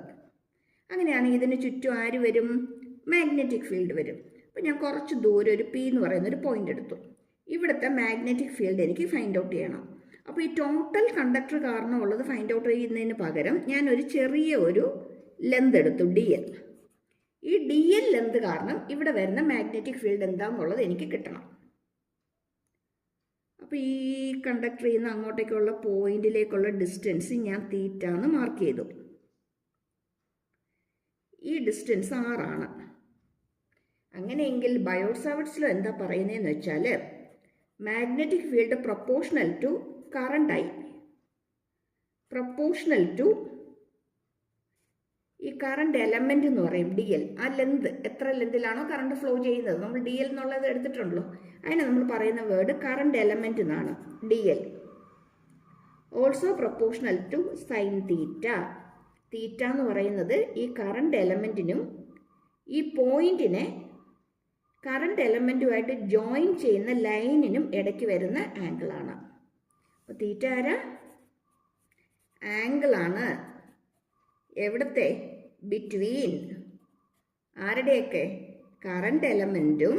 [SPEAKER 1] അങ്ങനെയാണെങ്കിൽ ഇതിന് ചുറ്റും ആര് വരും? മാഗ്നറ്റിക് ഫീൽഡ് വരും. അപ്പോൾ ഞാൻ കുറച്ച് ദൂരം ഒരു പി എന്ന് പറയുന്ന ഒരു പോയിന്റ് എടുത്തു. ഇവിടുത്തെ മാഗ്നറ്റിക് ഫീൽഡ് എനിക്ക് ഫൈൻഡ് ഔട്ട് ചെയ്യണം. അപ്പോൾ ഈ ടോട്ടൽ കണ്ടക്ടർ കാരണമുള്ളത് ഫൈൻഡ് ഔട്ട് ചെയ്യുന്നതിന് പകരം ഞാൻ ഒരു ചെറിയ ഒരു ലെന്ത് എടുത്തു, DL. ഈ DL ലെന്ത് കാരണം ഇവിടെ വരുന്ന മാഗ്നറ്റിക് ഫീൽഡ് എന്താണെന്നുള്ളത് എനിക്ക് കിട്ടണം. അപ്പോൾ ഈ കണ്ടക്ടറിൽ നിന്ന് അങ്ങോട്ടേക്കുള്ള പോയിന്റിലേക്കുള്ള ഡിസ്റ്റൻസ് ഞാൻ തീറ്റ എന്ന് മാർക്ക് ചെയ്തു. ഈ ഡിസ്റ്റൻസ് 6 ആണ്. അങ്ങനെയെങ്കിൽ ബയോട്ട്-സാവർട്ട്സ് ലോ എന്താ പറയുന്നതെന്ന് വെച്ചാൽ, magnetic field proportional to current I, proportional to ഈ കറണ്ട് എലമെന്റ് എന്ന് പറയും DL. ആ ലെന്ത്, എത്ര ലെന്തിലാണോ കറണ്ട് ഫ്ലോ ചെയ്യുന്നത്, നമ്മൾ DL എന്നുള്ളത് എടുത്തിട്ടുണ്ടല്ലോ, അതിനെ നമ്മൾ പറയുന്ന വേർഡ് കറണ്ട് എലമെന്റ് എന്നാണ്, DL. Also proportional to sine theta. Theta എന്ന് പറയുന്നത് ഈ കറണ്ട് എലമെന്റിനും ഈ പോയിന്റിനെ കറണ്ട് എലമെന്റുമായിട്ട് ജോയിൻ ചെയ്യുന്ന ലൈനിനും ഇടയ്ക്ക് വരുന്ന ആംഗിളാണ്. അപ്പോൾ തീറ്റ ആരാ? ആംഗിളാണ്. എവിടത്തെ? ബിറ്റ്വീൻ ആരുടെയൊക്കെ? കറണ്ട് എലമെന്റും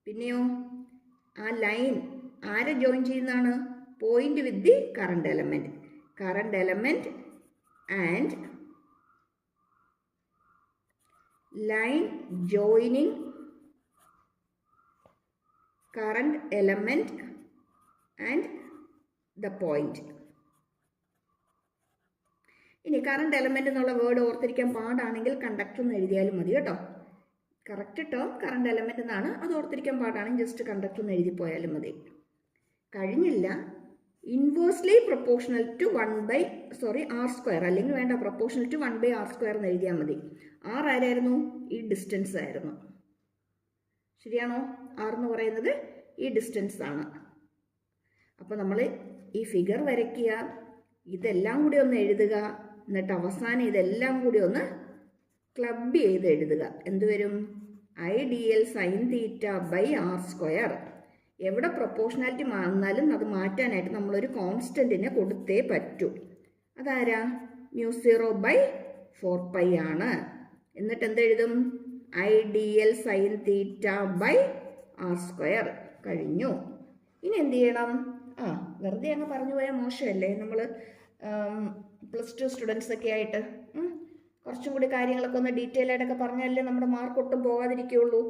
[SPEAKER 1] പിന്നെയോ ആ ലൈൻ ആരെ ജോയിൻ ചെയ്യുന്നതാണ്? Point with the current element. Current element and line joining current element and the point. ഇനി കറണ്ട് എലമെന്റ് എന്നുള്ള വേർഡ് ഓർത്തിരിക്കാൻ പാടാണെങ്കിൽ കണ്ടക്ടർ എന്ന് എഴുതിയാലും മതി കേട്ടോ. കറക്റ്റ് ടേം കറണ്ട് എലമെന്റ് എന്നാണ്, അത് ഓർത്തിരിക്കാൻ പാടാണെങ്കിൽ ജസ്റ്റ് കണ്ടക്ടർ എന്ന് എഴുതി പോയാലും മതി. കഴിഞ്ഞില്ല, ഇൻവേഴ്സ്ലി പ്രൊപ്പോർഷണൽ ടു R², അല്ലെങ്കിൽ വേണ്ട, പ്രൊപ്പോർഷണൽ ടു 1/R² എന്ന് എഴുതിയാൽ മതി. R ആരായിരുന്നു? ഈ ഡിസ്റ്റൻസ് ആയിരുന്നു. ശരിയാണോ? R എന്ന് പറയുന്നത് ഈ ഡിസ്റ്റൻസ് ആണ്. അപ്പോൾ നമ്മൾ ഈ ഫിഗർ വരയ്ക്കുക, ഇതെല്ലാം കൂടി ഒന്ന് എഴുതുക, എന്നിട്ട് അവസാനം ഇതെല്ലാം കൂടി ഒന്ന് ക്ലബ് ചെയ്ത് എഴുതുക. എന്ത് വരും? IDL sin θ/R². എവിടെ പ്രൊപ്പോർഷണാലിറ്റി വന്നാലും അത് മാറ്റാനായിട്ട് നമ്മളൊരു കോൺസ്റ്റന്റിനെ കൊടുത്തേ പറ്റൂ. അതാരാ? μ0/4π ആണ്. എന്നിട്ട് എന്തെഴുതും? IDL sin θ/R². കഴിഞ്ഞു. ഇനി എന്ത് ചെയ്യണം? വെറുതെ അങ്ങ് പറഞ്ഞു പോയാൽ മോശമല്ലേ? നമ്മൾ +2 സ്റ്റുഡൻസ് ഒക്കെ ആയിട്ട് കുറച്ചും കൂടി കാര്യങ്ങളൊക്കെ ഒന്ന് ഡീറ്റെയിൽ ആയിട്ടൊക്കെ പറഞ്ഞാലേ നമ്മുടെ മാർക്ക് ഒട്ടും പോകാതിരിക്കുകയുള്ളൂ.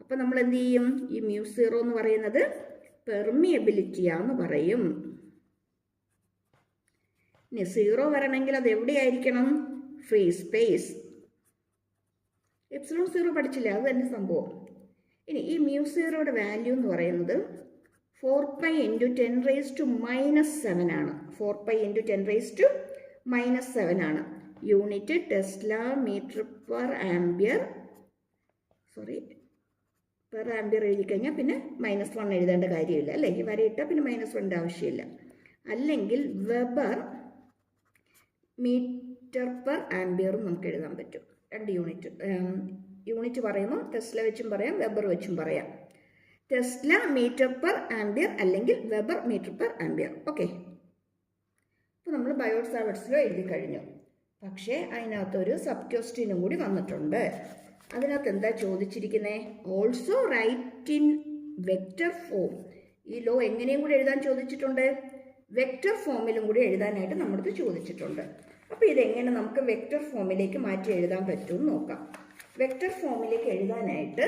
[SPEAKER 1] അപ്പം നമ്മൾ എന്ത് ചെയ്യും? ഈ μ0 എന്ന് പറയുന്നത് പെർമിയബിലിറ്റിയാന്ന് പറയും. ഇനി 0 വരണമെങ്കിൽ അത് എവിടെയായിരിക്കണം? Free space. ε0 പഠിച്ചില്ലേ? അത് തന്നെ സംഭവം. ഇനി ഈ μ0യുടെ വാല്യൂ എന്ന് പറയുന്നത് 4π × 10⁻⁻7 ആണ്. 4π × 10⁻⁻7 ആണ്. Unit tesla metre per ampere. Per ampere എഴുതി കഴിഞ്ഞാൽ പിന്നെ -1 എഴുതേണ്ട കാര്യമില്ല അല്ലേ? ഈ വരയിട്ടാൽ പിന്നെ -1 ആവശ്യമില്ല. അല്ലെങ്കിൽ വെബർ മീറ്റർ പെർ ആംബിയറും നമുക്ക് എഴുതാൻ പറ്റും. 2 യൂണിറ്റ് പറയുമ്പോൾ ടെസ്ല വെച്ചും പറയാം, വെബർ വെച്ചും പറയാം. ടെസ്ല മീറ്റർ പെർ ആംബിയർ അല്ലെങ്കിൽ weber metre per ampere. Okay, അപ്പോൾ നമ്മൾ ബയോട്ട്-സാവർട്ട്സ് ലോ എഴുതി കഴിഞ്ഞു. പക്ഷേ അതിനകത്തൊരു സബ് ക്വസ്റ്റ്യനും കൂടി വന്നിട്ടുണ്ട്. അതിനകത്ത് എന്താ ചോദിച്ചിരിക്കുന്നത്? Also write in vector form. ഈ ലോ എങ്ങനെയും കൂടി എഴുതാൻ ചോദിച്ചിട്ടുണ്ട്, വെക്റ്റർ ഫോമിലും കൂടി എഴുതാനായിട്ട് നമ്മുടെ ചോദിച്ചിട്ടുണ്ട്. അപ്പോൾ ഇതെങ്ങനെ നമുക്ക് വെക്റ്റർ ഫോമിലേക്ക് മാറ്റി എഴുതാൻ പറ്റുമെന്ന് നോക്കാം. വെക്റ്റർ ഫോമിലേക്ക് എഴുതാനായിട്ട്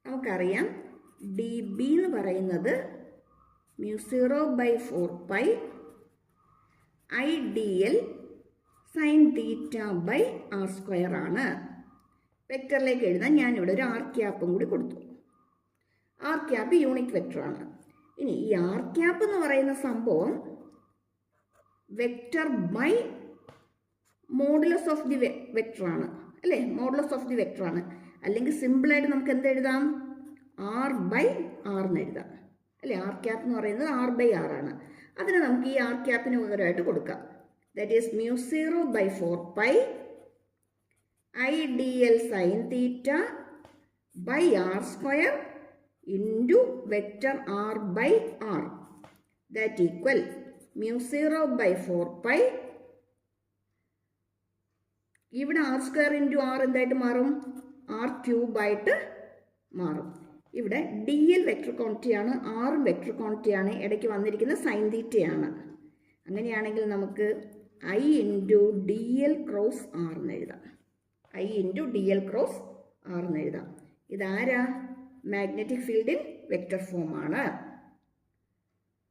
[SPEAKER 1] നമുക്കറിയാം DB എന്ന് പറയുന്നത് mu 0 by 4 pi I dl sin theta by R square ആണ്. വെക്ടറിലേക്ക് എഴുതാൻ ഞാനിവിടെ ഒരു ആർ ക്യാപ്പും കൂടി കൊടുത്തു. ആർ ക്യാപ്പ് യൂണിറ്റ് വെക്ടറാണ്. ഇനി ഈ ആർ ക്യാപ്പ് എന്ന് പറയുന്ന സംഭവം vector by modulus of the വെക്ടറാണ് അല്ലേ, മോഡുലസ് ഓഫ് ദി വെക്ടറാണ്. അല്ലെങ്കിൽ സിമ്പിളായിട്ട് നമുക്ക് എന്ത് എഴുതാം, ആർ ബൈ ആർ എന്ന് എഴുതാം അല്ലേ. ആർ ക്യാപ്പ് എന്ന് പറയുന്നത് ആർ ബൈ ആർ ആണ്. അതിന് നമുക്ക് ഈ ആർ ക്യാപ്പിന് പകരമായിട്ട് കൊടുക്കാം. That is mu 0 by 4 pi I dl sin theta by R square into vector R by R that equal mu 0 by 4 pi. ഇവിടെ ആർ സ്ക്വയർ ഇൻറ്റു ആർ എന്തായിട്ട് മാറും, ആർ ക്യൂബായിട്ട് മാറും. ഇവിടെ ഡി എൽ വെക്ടർ ക്വാണ്ടിറ്റിയാണ്, ആറും വെക്ടർ ക്വാണ്ടിറ്റിയാണ്, ഇടയ്ക്ക് വന്നിരിക്കുന്ന സൈൻ തീറ്റയാണ്. അങ്ങനെയാണെങ്കിൽ നമുക്ക് I into D L cross R എന്ന് എഴുതാം. I into D L cross R എന്ന് എഴുതാം. ഇതാരാ, മാഗ്നറ്റിക് ഫീൽഡിൻ വെക്ടർ ഫോമാണ്.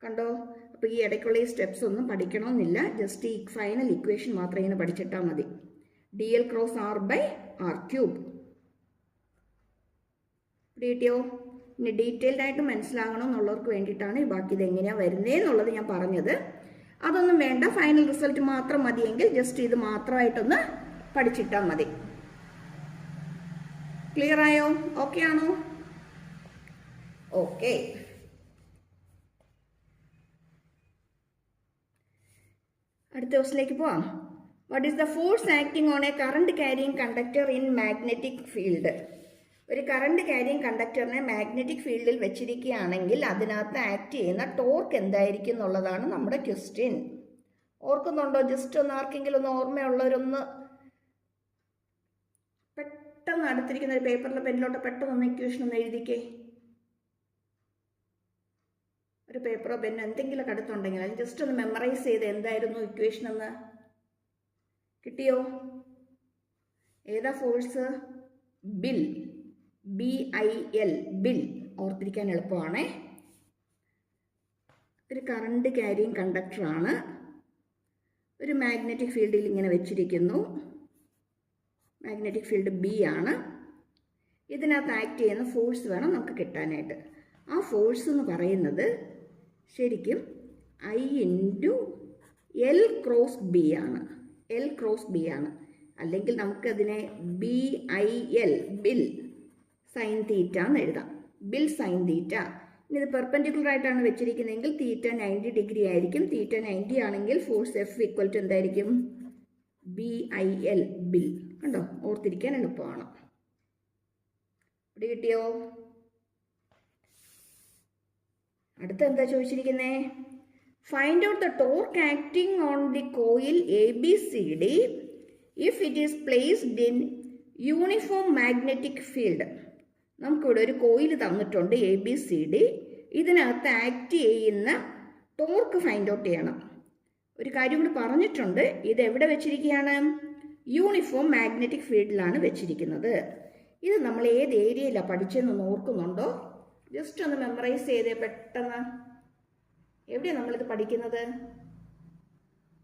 [SPEAKER 1] കണ്ടോ? അപ്പോൾ ഈ ഇടയ്ക്കുള്ള ഈ സ്റ്റെപ്സ് ഒന്നും പഠിക്കണമെന്നില്ല, ജസ്റ്റ് ഈ ഫൈനൽ ഇക്വേഷൻ മാത്രം ഇങ്ങനെ പഠിച്ചിട്ടാൽ മതി. D L cross R by R cube കിട്ടിയോ? ഇനി ഡീറ്റെയിൽഡ് ആയിട്ട് മനസ്സിലാകണം എന്നുള്ളവർക്ക് വേണ്ടിയിട്ടാണ് ഈ ബാക്കി ഇത് എങ്ങനെയാണ് വരുന്നതെന്നുള്ളത് ഞാൻ പറഞ്ഞത്. അതൊന്നും വേണ്ട, ഫൈനൽ റിസൾട്ട് മാത്രം മതിയെങ്കിൽ ജസ്റ്റ് ഇത് മാത്രമായിട്ടൊന്ന് പഠിച്ചിട്ടാൽ മതി. ക്ലിയർ ആയോ? ഓക്കെ ആണോ? ഓക്കെ. അടുത്ത ദിവസത്തിലേക്ക് പോവാം. What is the force acting on A current carrying conductor in magnetic field? ഒരു കറണ്ട് ക്യാരിയിങ് കണ്ടക്ടറിനെ മാഗ്നറ്റിക് ഫീൽഡിൽ വെച്ചിരിക്കുകയാണെങ്കിൽ അതിനകത്ത് ആക്ട് ചെയ്യുന്ന ടോർക്ക് എന്തായിരിക്കും എന്നുള്ളതാണ് നമ്മുടെ ക്വസ്റ്റ്യൻ. ഓർക്കുന്നുണ്ടോ? ജസ്റ്റ് ഒന്ന് ആർക്കെങ്കിലും ഒന്ന് ഓർമ്മയുള്ളവരൊന്ന് പെട്ടെന്ന് അടുത്തിരിക്കുന്ന ഒരു പേപ്പറിലെ പെന്നിലോട്ട് പെട്ടെന്ന് ഇക്വേഷൻ ഒന്ന് എഴുതിക്കേ. ഒരു പേപ്പറോ പെന്നോ എന്തെങ്കിലുമൊക്കെ അടുത്തുണ്ടെങ്കിൽ അത് ജസ്റ്റ് ഒന്ന് മെമ്മറൈസ് ചെയ്ത് എന്തായിരുന്നു ഇക്വേഷൻ എന്ന്. കിട്ടിയോ? ഏതാ ഫോഴ്സ്? Bill, BIL, bill. ഓർത്തിരിക്കാൻ എളുപ്പമാണേ. ഒരു കറണ്ട് ക്യാരിയിങ് കണ്ടക്ടറാണ്, ഒരു മാഗ്നറ്റിക് ഫീൽഡിൽ ഇങ്ങനെ വെച്ചിരിക്കുന്നു. മാഗ്നറ്റിക് ഫീൽഡ് B ആണ്. ഇതിനകത്ത് ആക്ട് ചെയ്യുന്ന ഫോഴ്സ് വേണം നമുക്ക് കിട്ടാനായിട്ട്. ആ ഫോഴ്സ് എന്ന് പറയുന്നത് ശരിക്കും I into L cross B ആണ്. L ക്രോസ് B ആണ്. അല്ലെങ്കിൽ നമുക്കതിനെ BIL, ബിൽ സൈൻ തീറ്റ എന്ന് എഴുതാം. Bill sign theta. ഇനി ഇത് പെർപെൻഡിക്കുലർ ആയിട്ടാണ് വെച്ചിരിക്കുന്നതെങ്കിൽ തീറ്റ 90 ഡിഗ്രി ആയിരിക്കും. തീറ്റ 90 ആണെങ്കിൽ ഫോഴ്സ് F ഈക്വൽ ടു എന്തായിരിക്കും? BIL, ബിൽ. കണ്ടോ? ഓർത്തിരിക്കാൻ എളുപ്പമാണ്. ഇവിടെ കിട്ടിയോ? അടുത്ത എന്താ ചോദിച്ചിരിക്കുന്നേ? Find out the torque acting on the coil ABCD if it is placed in uniform magnetic field. നമുക്കിവിടെ ഒരു കോയിൽ തന്നിട്ടുണ്ട് ABCD. ഇതിനകത്ത് ആക്ട് ചെയ്യുന്ന ടോർക്ക് ഫൈൻഡ് ഔട്ട് ചെയ്യണം. ഒരു കാര്യം കൂടി പറഞ്ഞിട്ടുണ്ട്, ഇത് എവിടെ വെച്ചിരിക്കുകയാണ്? യൂണിഫോം മാഗ്നറ്റിക് ഫീൽഡിലാണ് വെച്ചിരിക്കുന്നത്. ഇത് നമ്മൾ ഏത് ഏരിയയിലാണ് പഠിച്ചതെന്ന് ഓർക്കുന്നുണ്ടോ? ജസ്റ്റ് ഒന്ന് മെമ്മറൈസ് ചെയ്തേ പെട്ടെന്ന്. എവിടെയാണ് നമ്മളിത് പഠിക്കുന്നത്?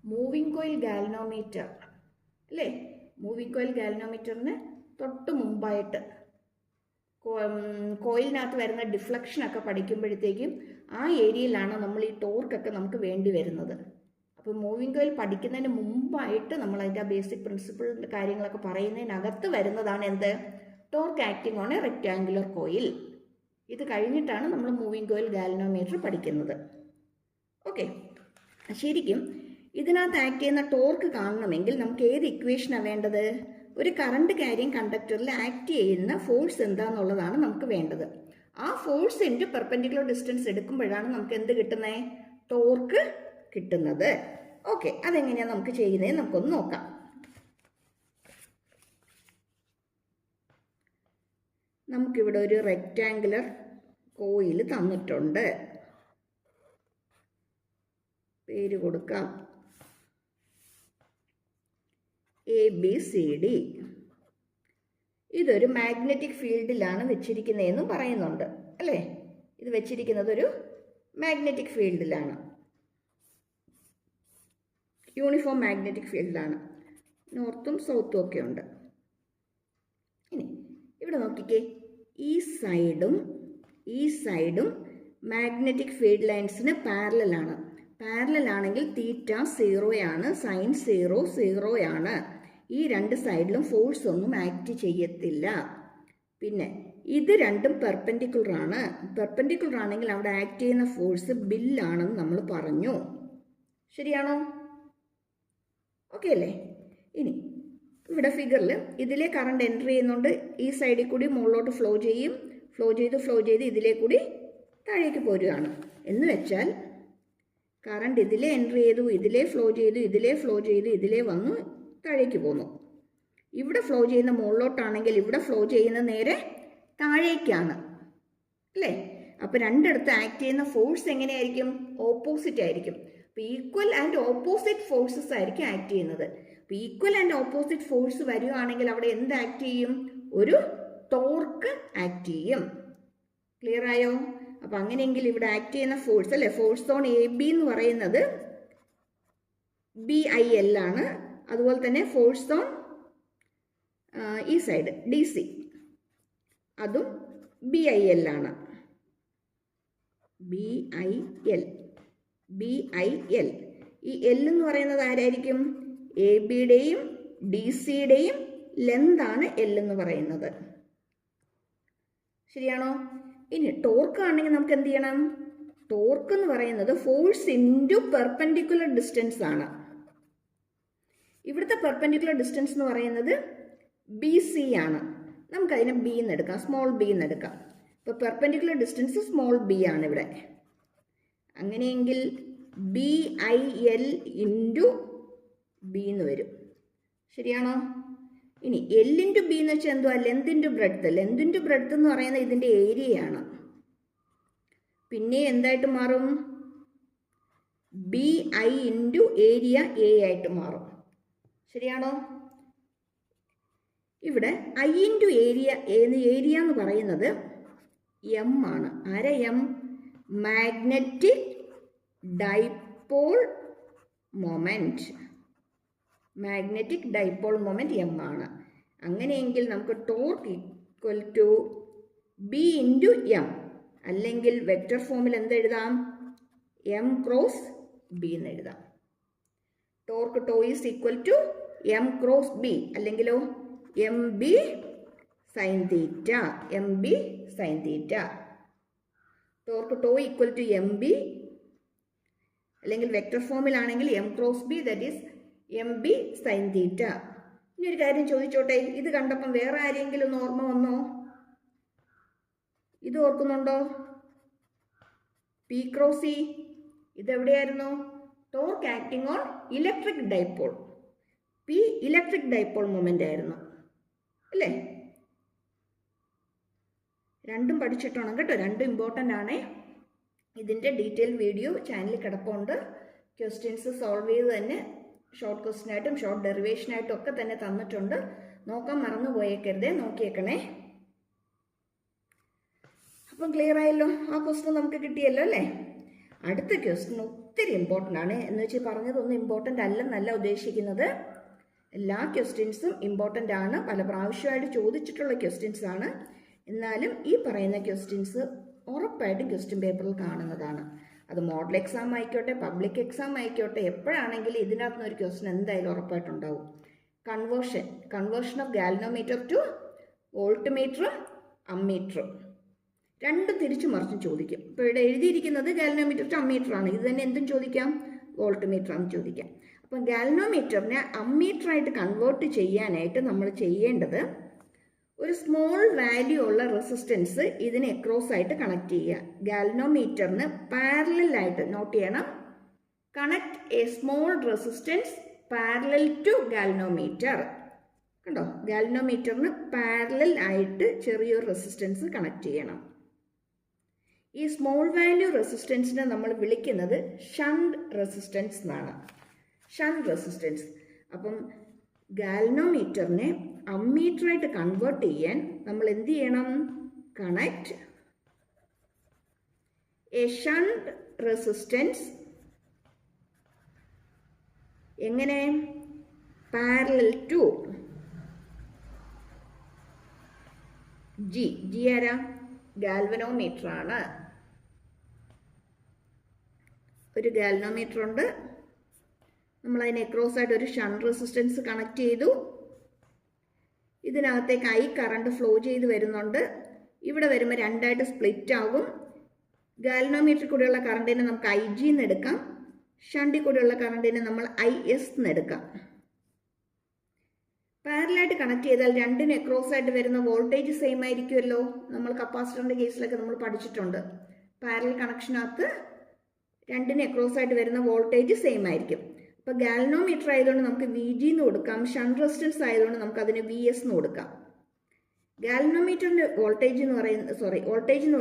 [SPEAKER 1] മൂവിങ് കോയിൽ ഗാൽവനോമീറ്റർ അല്ലേ? മൂവിങ് കോയിൽ ഗാൽവനോമീറ്ററിന് തൊട്ട് മുമ്പായിട്ട് കോയിലിനകത്ത് വരുന്ന ഡിഫ്ലക്ഷനൊക്കെ പഠിക്കുമ്പോഴത്തേക്കും ആ ഏരിയയിലാണ് നമ്മൾ ഈ ടോർക്കൊക്കെ നമുക്ക് വേണ്ടി വരുന്നത്. അപ്പോൾ മൂവിങ് കോയിൽ പഠിക്കുന്നതിന് മുമ്പായിട്ട് നമ്മൾ അതിൻ്റെ ബേസിക് പ്രിൻസിപ്പിളിൻ്റെ കാര്യങ്ങളൊക്കെ പറയുന്നതിനകത്ത് വരുന്നതാണ് എന്ത്? Torque acting on A rectangular coil. ഇത് കഴിഞ്ഞിട്ടാണ് നമ്മൾ മൂവിങ് കോയിൽ ഗാൽവനോമീറ്റർ പഠിക്കുന്നത്. ഓക്കെ. ശരിക്കും ഇതിനകത്ത് ആക്ട് ചെയ്യുന്ന ടോർക്ക് കാണണമെങ്കിൽ നമുക്ക് ഏത് ഇക്വേഷനാണ് വേണ്ടത്? ഒരു കറണ്ട് ക്യാരിയിങ് കണ്ടക്ടറിൽ ആക്ട് ചെയ്യുന്ന ഫോഴ്സ് എന്താണെന്നുള്ളതാണ് നമുക്ക് വേണ്ടത്. ആ ഫോഴ്സിൻ്റെ പെർപെൻഡിക്കുലർ ഡിസ്റ്റൻസ് എടുക്കുമ്പോഴാണ് നമുക്ക് എന്ത് കിട്ടുന്നത്? ടോർക്ക് കിട്ടുന്നത്. ഓക്കെ, അതെങ്ങനെയാണ് നമുക്ക് ചെയ്യുന്നത് നമുക്കൊന്ന് നോക്കാം. നമുക്കിവിടെ ഒരു റെക്റ്റാങ്കുലർ കോയിൽ തന്നിട്ടുണ്ട്. പേര് കൊടുക്കാം ABCD. ഇതൊരു മാഗ്നറ്റിക് ഫീൽഡിലാണ് വെച്ചിരിക്കുന്നതെന്നും പറയുന്നുണ്ട് അല്ലേ? ഇത് വെച്ചിരിക്കുന്നത് ഒരു മാഗ്നറ്റിക് ഫീൽഡിലാണ്, യൂണിഫോം മാഗ്നറ്റിക് ഫീൽഡിലാണ്. നോർത്തും സൗത്തും ഒക്കെ ഉണ്ട്. ഇനി ഇവിടെ നോക്കിക്കേ, ഈ സൈഡും മാഗ്നറ്റിക് ഫീൽഡ് ലൈൻസിന് പാരലലാണ്. പാരലലാണെങ്കിൽ തീറ്റ 0 ആണ്, സൈൻ 0 ആണ്. ഈ രണ്ട് സൈഡിലും ഫോഴ്സ് ഒന്നും ആക്ട് ചെയ്യത്തില്ല. പിന്നെ ഇത് രണ്ടും പെർപെൻഡിക്കുലർ ആണ്. പെർപെൻഡിക്കുലർ ആണെങ്കിൽ അവിടെ ആക്ട് ചെയ്യുന്ന ഫോഴ്സ് ബില്ലാണെന്ന് നമ്മൾ പറഞ്ഞു. ശരിയാണോ? ഓക്കെ അല്ലേ? ഇനി ഇവിടെ ഫിഗറിൽ ഇതിലെ കറണ്ട് എൻ്റർ ചെയ്യുന്നുണ്ട്. ഈ സൈഡിൽ കൂടി മുകളിലോട്ട് ഫ്ലോ ചെയ്ത് ഇതിലെ കൂടി താഴേക്ക് പോരുകയാണ്. എന്ന് വെച്ചാൽ കറണ്ട് ഇതിലെ എൻ്റർ ചെയ്തു, ഇതിലെ ഫ്ലോ ചെയ്തു, ഇതിലെ വന്നു താഴേക്ക് പോന്നു. ഇവിടെ ഫ്ലോ ചെയ്യുന്ന മുകളിലോട്ടാണെങ്കിൽ ഇവിടെ ഫ്ലോ ചെയ്യുന്ന നേരെ താഴേക്കാണ് അല്ലേ? അപ്പോൾ രണ്ടിടത്ത് ആക്ട് ചെയ്യുന്ന ഫോഴ്സ് എങ്ങനെയായിരിക്കും? ഓപ്പോസിറ്റ് ആയിരിക്കും. അപ്പോൾ ഈക്വൽ ആൻഡ് ഓപ്പോസിറ്റ് ഫോഴ്സസ് ആയിരിക്കും ആക്ട് ചെയ്യുന്നത്. അപ്പോൾ ഈക്വൽ ആൻഡ് ഓപ്പോസിറ്റ് ഫോഴ്സ് വരികയാണെങ്കിൽ അവിടെ എന്ത് ആക്ട് ചെയ്യും? ഒരു ടോർക്ക് ആക്ട് ചെയ്യും. ക്ലിയർ ആയോ? അപ്പോൾ അങ്ങനെയെങ്കിൽ ഇവിടെ ആക്ട് ചെയ്യുന്ന ഫോഴ്സ് അല്ലേ, ഫോഴ്സ് ഓൺ AB എന്ന് പറയുന്നത് BIL ആണ്. അതുപോലെ തന്നെ ഫോഴ്സ് ഓൺ ഈ സൈഡ് DC അതും BIL ആണ്. BIL. ഈ L എന്ന് പറയുന്നത് ആരായിരിക്കും? ABയുടെയും DCയുടെയും ലെന്താണ് L എന്ന് പറയുന്നത്. ശരിയാണോ? ഇനി ടോർക്ക് ആണെങ്കിൽ നമുക്ക് എന്ത് ചെയ്യണം? ടോർക്ക് എന്ന് പറയുന്നത് ഫോഴ്സ് ഇൻറ്റു പെർപെൻഡിക്കുലർ ഡിസ്റ്റൻസ് ആണ്. ഇവിടുത്തെ പെർപെൻഡിക്കുലർ ഡിസ്റ്റൻസ് എന്ന് പറയുന്നത് BC ആണ്. നമുക്കതിനെ B എന്ന് എടുക്കാം, സ്മോൾ b എന്ന് എടുക്കാം. ഇപ്പോൾ പെർപെൻഡിക്കുലർ ഡിസ്റ്റൻസ് സ്മോൾ b ആണ് ഇവിടെ. അങ്ങനെയെങ്കിൽ BIL ഇൻറ്റു B എന്ന് വരും. ശരിയാണോ? ഇനി L ഇൻറ്റു B എന്ന് വെച്ചാൽ എന്തുവാ? Length into breadth. Length into breadth എന്ന് പറയുന്നത് ഇതിൻ്റെ ഏരിയയാണ്. പിന്നെ എന്തായിട്ട് മാറും? BI ഇൻറ്റു ഏരിയ A ആയിട്ട് മാറും. ശരിയാണോ? ഇവിടെ I ഇൻറ്റു ഏരിയ എന്ന് പറയുന്നത് M ആണ്. ആരാ M? Magnetic dipole moment. Magnetic dipole moment M ആണ്. അങ്ങനെയെങ്കിൽ നമുക്ക് torque equal to B into M, അല്ലെങ്കിൽ വെക്റ്റർ ഫോമിൽ എന്തെഴുതാം? M ക്രോസ് B എന്ന് എഴുതാം. Torque tau is equal to M cross B, അല്ലെങ്കിലോ MB sine theta. Torque tau equal to MB, അല്ലെങ്കിൽ വെക്റ്റർ ഫോമിലാണെങ്കിൽ M cross B, that is MB sine theta. ഇനി ഒരു കാര്യം ചോദിച്ചോട്ടെ, ഇത് കണ്ടപ്പം വേറെ ആരെങ്കിലും ഒന്ന് ഓർമ്മ വന്നോ? ഇത് ഓർക്കുന്നുണ്ടോ? P ക്രോസ് E ഇതെവിടെയായിരുന്നു? Torque acting on electric dipole. P electric dipole moment ആയിരുന്നു അല്ലേ? രണ്ടും പഠിച്ചിട്ടാണ് കേട്ടോ, രണ്ടും ഇമ്പോർട്ടൻ്റ് ആണ്. ഇതിൻ്റെ ഡീറ്റെയിൽ വീഡിയോ ചാനലിൽ കിടപ്പുണ്ട്. ക്വസ്റ്റ്യൻസ് സോൾവ് ചെയ്ത് തന്നെ ഷോർട്ട് ക്വസ്റ്റ്യനായിട്ടും ഷോർട്ട് ഡെറിവേഷനായിട്ടും ഒക്കെ തന്നെ തന്നിട്ടുണ്ട്. നോക്കാൻ മറന്നു പോയേക്കരുതേ, നോക്കിയേക്കണേ. അപ്പം ക്ലിയർ ആയല്ലോ? ആ ക്വസ്റ്റ്യൻ നമുക്ക് കിട്ടിയല്ലോ അല്ലേ? അടുത്ത ക്വസ്റ്റ്യൻ ഒത്തിരി ഇമ്പോർട്ടൻ്റ് ആണ്. എന്ന് വെച്ചാൽ പറഞ്ഞതൊന്നും ഇമ്പോർട്ടൻ്റ് അല്ലെന്നല്ല ഉദ്ദേശിക്കുന്നത്. എല്ലാ ക്വസ്റ്റ്യൻസും ഇമ്പോർട്ടൻ്റ് ആണ്, പല പ്രാവശ്യമായിട്ട് ചോദിച്ചിട്ടുള്ള ക്വസ്റ്റ്യൻസ് ആണ്. എന്നാലും ഈ പറയുന്ന ക്വസ്റ്റ്യൻസ് ഉറപ്പായിട്ടും ക്വസ്റ്റ്യൻ പേപ്പറിൽ കാണുന്നതാണ്. അത് മോഡൽ എക്സാം ആയിക്കോട്ടെ, പബ്ലിക് എക്സാം ആയിക്കോട്ടെ, എപ്പോഴാണെങ്കിലും ഇതിനകത്ത് നിന്ന് ഒരു ക്വസ്റ്റ്യൻ എന്തായാലും ഉറപ്പായിട്ടുണ്ടാവും. കൺവേർഷൻ ഓഫ് ഗാൽവനോമീറ്റർ ടു വോൾട്ട്മീറ്ററും അമ്മീറ്ററും രണ്ടും തിരിച്ചു മറിച്ചും ചോദിക്കും. ഇപ്പോൾ ഇവിടെ എഴുതിയിരിക്കുന്നത് ഗാൽവനോമീറ്റർ ടു അമ്മീറ്റർ ആണ്. ഇത് തന്നെ എന്തും ചോദിക്കാം, വോൾട്ട്മീറ്റർ ആണെന്ന് ചോദിക്കാം. അപ്പം ഗാൽവനോമീറ്ററിനെ അമ്മീറ്ററായിട്ട് കൺവേർട്ട് ചെയ്യാനായിട്ട് നമ്മൾ ചെയ്യേണ്ടത് ഒരു സ്മോൾ വാല്യൂ ഉള്ള റെസിസ്റ്റൻസ് ഇതിന് അക്രോസ് ആയിട്ട് കണക്ട് ചെയ്യുക. ഗാൽവനോമീറ്ററിന് പാരലൽ നോട്ട് ചെയ്യണം, connect a small resistance parallel to galvanometer. കണ്ടോ, ഗാൽവനോമീറ്ററിന് പാരലൽ ആയിട്ട് ചെറിയൊരു റെസിസ്റ്റൻസ് കണക്ട് ചെയ്യണം. ഈ സ്മോൾ വാല്യൂ റെസിസ്റ്റൻസിനെ നമ്മൾ വിളിക്കുന്നത് ഷണ്ട് റെസിസ്റ്റൻസ് എന്നാണ്. Shunt resistance. അപ്പം ഗാൽവനോമീറ്ററിനെ അമ്മീറ്ററായിട്ട് കൺവേർട്ട് ചെയ്യാൻ നമ്മൾ എന്ത് ചെയ്യണം? കണക്ട് എ ഷണ്ട് റെസിസ്റ്റൻസ് എങ്ങനെ പാരലൽ ടു ജി ആരാ ഗാൽവനോമീറ്റർ ആണ്. ഒരു ഗാൽവനോമീറ്റർ ഉണ്ട്, നമ്മൾ അതിന് അക്രോസ് ആയിട്ട് ഒരു ഷണ്ട് റെസിസ്റ്റൻസ് കണക്ട് ചെയ്തു. ഇതിനകത്തേക്ക് ഐ കറണ്ട് ഫ്ലോ ചെയ്ത് വരുന്നുണ്ട്. ഇവിടെ വരുമ്പോൾ രണ്ടായിട്ട് സ്പ്ലിറ്റ് ആകും. ഗാൽവനോമീറ്ററിൽ കൂടെയുള്ള കറണ്ടിനെ നമുക്ക് ഐ ജി എന്ന് എടുക്കാം, ഷണ്ടിൽ കൂടെയുള്ള കറണ്ടിനെ നമ്മൾ ഐ എസ് എന്ന് എടുക്കാം. പാരലായിട്ട് കണക്ട് ചെയ്താൽ രണ്ടിന് അക്രോസ് ആയിട്ട് വരുന്ന വോൾട്ടേജ് സെയിം ആയിരിക്കുമല്ലോ. നമ്മൾ കപ്പാസിറ്ററിന്റെ കേസിലൊക്കെ നമ്മൾ പഠിച്ചിട്ടുണ്ട്. പാരലൽ കണക്ഷനകത്ത് രണ്ടിന് അക്രോസ് ആയിട്ട് വരുന്ന വോൾട്ടേജ് സെയിം ആയിരിക്കും. അപ്പോൾ ഗാൽവനോമീറ്റർ ആയതുകൊണ്ട് നമുക്ക് വി ജി എന്ന് കൊടുക്കാം, ഷണ്ട് റെസിസ്റ്റൻസ് ആയതുകൊണ്ട് നമുക്ക് അതിന് വി എസ് എന്ന് കൊടുക്കാം. ഗാൽവനോമീറ്ററിന്റെ വോൾട്ടേജ് എന്ന്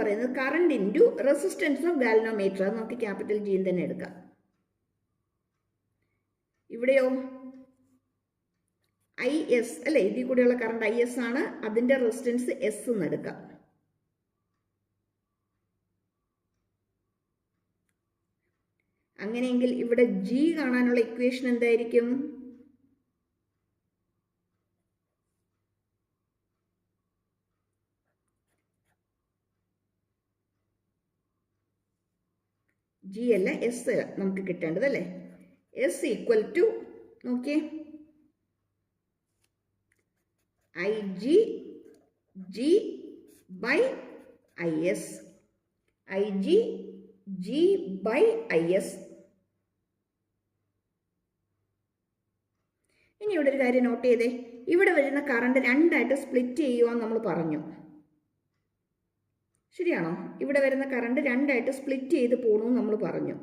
[SPEAKER 1] പറയുന്നത് current into resistance of galvanometer. അത് നമുക്ക് ക്യാപിറ്റൽ ജി തന്നെ എടുക്കാം. ഇവിടെയോ ഐ എസ് അല്ലെ, ഇതിൽ കൂടെയുള്ള കറണ്ട് ഐ എസ് ആണ്, അതിന്റെ റെസിസ്റ്റൻസ് എസ് എന്ന് എടുക്കാം. അങ്ങനെയെങ്കിൽ ഇവിടെ ജി കാണാനുള്ള ഇക്വേഷൻ എന്തായിരിക്കും? ജി അല്ല എസ് നമുക്ക് കിട്ടേണ്ടത് അല്ലേ. എസ് ഈക്വൽ ടു നോക്കിയേ I G G by I S, I G G by I S. ഇനി ഇവിടെ ഒരു കാര്യം നോട്ട് ചെയ്തേ, ഇവിടെ വരുന്ന കറണ്ട് രണ്ടായിട്ട് സ്പ്ലിറ്റ് ചെയ്യുവാൻ നമ്മൾ പറഞ്ഞു, ശരിയാണോ? ഇവിടെ വരുന്ന കറണ്ട് രണ്ടായിട്ട് സ്പ്ലിറ്റ് ചെയ്ത് പോകണമെന്ന് നമ്മൾ പറഞ്ഞു.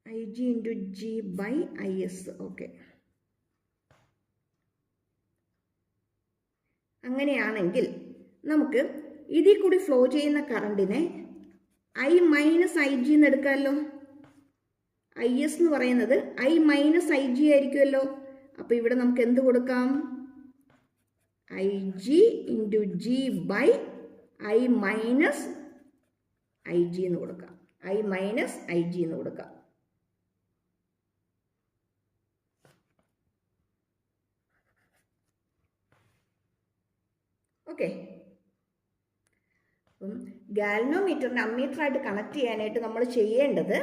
[SPEAKER 1] I G into G by I S. Okay, അങ്ങനെയാണെങ്കിൽ നമുക്ക് ഇതിൽ കൂടി ഫ്ലോ ചെയ്യുന്ന കറണ്ടിനെ ഐ മൈനസ് ഐ ജി എന്ന് എടുക്കാമല്ലോ. ഐ എസ് എന്ന് പറയുന്നത് ഐ മൈനസ് ഐ ജി ആയിരിക്കുമല്ലോ. അപ്പോൾ ഇവിടെ നമുക്ക് എന്ത് കൊടുക്കാം? I G into G by I minus I G എന്ന് കൊടുക്കാം. ഐ മൈനസ് ഐ ജി എന്ന് കൊടുക്കാം. ഓക്കെ, അപ്പം ഗാൽവനോമീറ്ററിനെ അമ്മീറ്ററായിട്ട് കണക്ട് ചെയ്യാനായിട്ട് നമ്മൾ ചെയ്യേണ്ടത്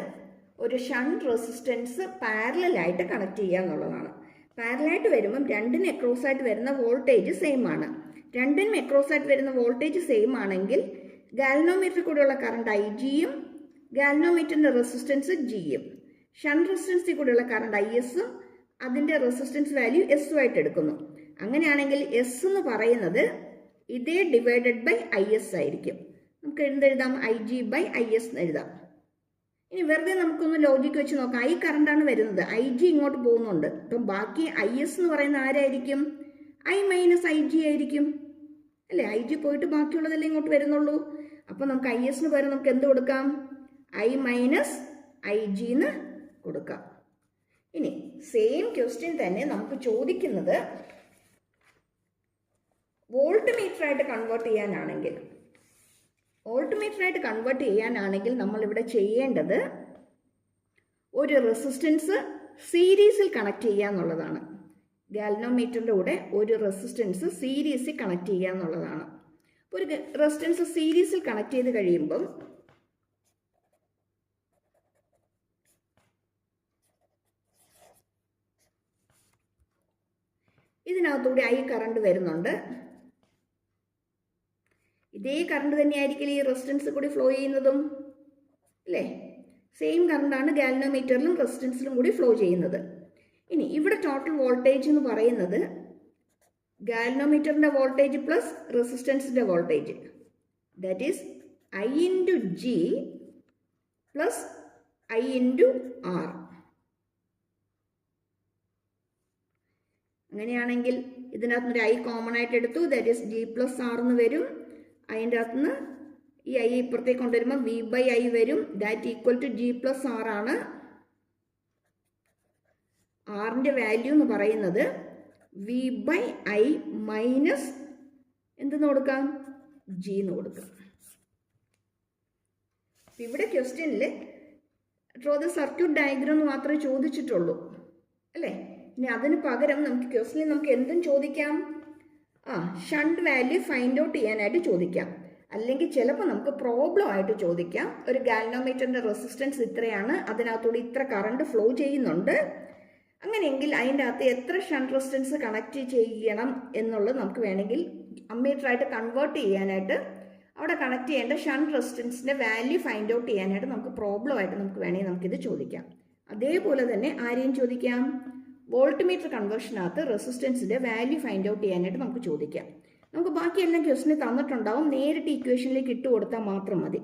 [SPEAKER 1] ഒരു ഷണ്ട് റെസിസ്റ്റൻസ് പാരലായിട്ട് കണക്ട് ചെയ്യുക എന്നുള്ളതാണ്. പാരലായിട്ട് വരുമ്പം രണ്ടിനും അക്രോസ് ആയിട്ട് വരുന്ന വോൾട്ടേജ് സെയിം ആണ്. രണ്ടിനും അക്രോസ് ആയിട്ട് വരുന്ന വോൾട്ടേജ് സെയിം ആണെങ്കിൽ ഗാൽവനോമീറ്ററിൽ കൂടെയുള്ള കറണ്ട് ഐ ജിയും ഗാൽവനോമീറ്ററിൻ്റെ റെസിസ്റ്റൻസ് ജിയും, ഷണ്ട് റെസിസ്റ്റൻസിൽ കൂടെയുള്ള കറണ്ട് ഐ എസും അതിൻ്റെ റെസിസ്റ്റൻസ് വാല്യൂ എസും ആയിട്ട് എടുക്കുന്നു. അങ്ങനെയാണെങ്കിൽ എസ് എന്ന് പറയുന്നത് ഇതേ ഡിവൈഡഡ് ബൈ ഐ എസ് ആയിരിക്കും. നമുക്ക് എന്തെഴുതാം? I G by I S എന്ന് എഴുതാം. ഇനി വെറുതെ നമുക്കൊന്ന് ലോജിക്ക് വെച്ച് നോക്കാം. ഐ കറണ്ടാണ് വരുന്നത്, ഐ ജി ഇങ്ങോട്ട് പോകുന്നുണ്ട്. അപ്പം ബാക്കി ഐ എസ് എന്ന് പറയുന്ന ആരായിരിക്കും? ഐ മൈനസ് ഐ ജി ആയിരിക്കും അല്ലേ. ഐ ജി പോയിട്ട് ബാക്കിയുള്ളതല്ലേ ഇങ്ങോട്ട് വരുന്നുള്ളൂ. അപ്പം നമുക്ക് ഐ എസിന് പകരം നമുക്ക് എന്ത് കൊടുക്കാം? ഐ മൈനസ് ഐ ജി എന്ന് കൊടുക്കാം. ഇനി സെയിം ക്വസ്റ്റ്യൻ തന്നെ നമുക്ക് ചോദിക്കുന്നത് വോൾട്ട് മീറ്ററായിട്ട് കൺവേർട്ട് ചെയ്യാനാണെങ്കിൽ നമ്മളിവിടെ ചെയ്യേണ്ടത് ഒരു റെസിസ്റ്റൻസ് സീരീസിൽ കണക്ട് ചെയ്യുക എന്നുള്ളതാണ്. ഗാൽവനോമീറ്ററിൻ്റെ കൂടെ ഒരു റെസിസ്റ്റൻസ് സീരീസിൽ കണക്ട് ചെയ്യുക എന്നുള്ളതാണ്. ഒരു റെസിസ്റ്റൻസ് സീരീസിൽ കണക്ട് ചെയ്ത് കഴിയുമ്പം ഇതിനകത്തൂടെ ഐ കറണ്ട് വരുന്നുണ്ട്. ഇതേ കറണ്ട് തന്നെയായിരിക്കില്ല ഈ റെസിസ്റ്റൻസ് കൂടി ഫ്ലോ ചെയ്യുന്നതും അല്ലേ. സെയിം കറണ്ടാണ് ഗാൽവനോമീറ്ററിലും റെസിസ്റ്റൻസിലും കൂടി ഫ്ലോ ചെയ്യുന്നത്. ഇനി ഇവിടെ ടോട്ടൽ വോൾട്ടേജ് എന്ന് പറയുന്നത് ഗാൽവനോമീറ്ററിൻ്റെ വോൾട്ടേജ് പ്ലസ് റെസിസ്റ്റൻസിൻ്റെ voltage, that is I into G plus I into R. അങ്ങനെയാണെങ്കിൽ ഇതിനകത്തുനിന്ന് ഒരു ഐ കോമൺ ആയിട്ട് എടുത്തു, that is G plus R എന്ന് വരും. അതിൻ്റെ അകത്തുനിന്ന് ഈ ഐ ഇപ്പുറത്തേക്ക് കൊണ്ടുവരുമ്പോൾ വി ബൈ ഐ വരും, that equal to G plus R ആണ്. ആറിൻ്റെ വാല്യൂ എന്ന് പറയുന്നത് വി ബൈ ഐ മൈനസ് എന്തെന്ന് കൊടുക്കാം, ജി എന്ന് കൊടുക്കാം. ഇവിടെ ക്വസ്റ്റ്യനിൽ ഡ്രോ ദ സർക്യൂട്ട് ഡയഗ്രാം എന്ന് മാത്രമേ ചോദിച്ചിട്ടുള്ളൂ അല്ലേ. ഇനി അതിന് പകരം നമുക്ക് ക്വസ്റ്റ്യനിൽ നമുക്ക് എന്തും ചോദിക്കാം. ഷണ്ട് വാല്യൂ ഫൈൻഡ് ഔട്ട് ചെയ്യാനായിട്ട് ചോദിക്കാം. അല്ലെങ്കിൽ ചിലപ്പോൾ നമുക്ക് പ്രോബ്ലം ആയിട്ട് ചോദിക്കാം. ഒരു ഗാൽവനോമീറ്ററിൻ്റെ റെസിസ്റ്റൻസ് ഇത്രയാണ്, അതിനകത്തൂടെ ഇത്ര കറണ്ട് ഫ്ലോ ചെയ്യുന്നുണ്ട്, അങ്ങനെയെങ്കിൽ അതിൻ്റെ അകത്ത് എത്ര ഷണ്ട് റെസിസ്റ്റൻസ് കണക്ട് ചെയ്യണം എന്നുള്ളത് നമുക്ക് വേണമെങ്കിൽ അമ്മീറ്ററായിട്ട് കൺവേർട്ട് ചെയ്യാനായിട്ട് അവിടെ കണക്ട് ചെയ്യേണ്ട ഷണ്ട് റെസിസ്റ്റൻസിൻ്റെ വാല്യൂ ഫൈൻഡ് ഔട്ട് ചെയ്യാനായിട്ട് നമുക്ക് പ്രോബ്ലം ആയിട്ട് നമുക്ക് വേണമെങ്കിൽ നമുക്കിത് ചോദിക്കാം. അതേപോലെ തന്നെ ആരെയും ചോദിക്കാം, വോൾട്ട് മീറ്റർ കൺവേർഷനകത്ത് റെസിസ്റ്റൻസിൻ്റെ വാല്യൂ ഫൈൻഡ് ഔട്ട് ചെയ്യാനായിട്ട് നമുക്ക് ചോദിക്കാം. നമുക്ക് ബാക്കിയെല്ലാം ക്വസ്റ്റിന് തന്നിട്ടുണ്ടാവും, നേരിട്ട് ഇക്വേഷനിലേക്ക് ഇട്ട് കൊടുത്താൽ മാത്രം മതി.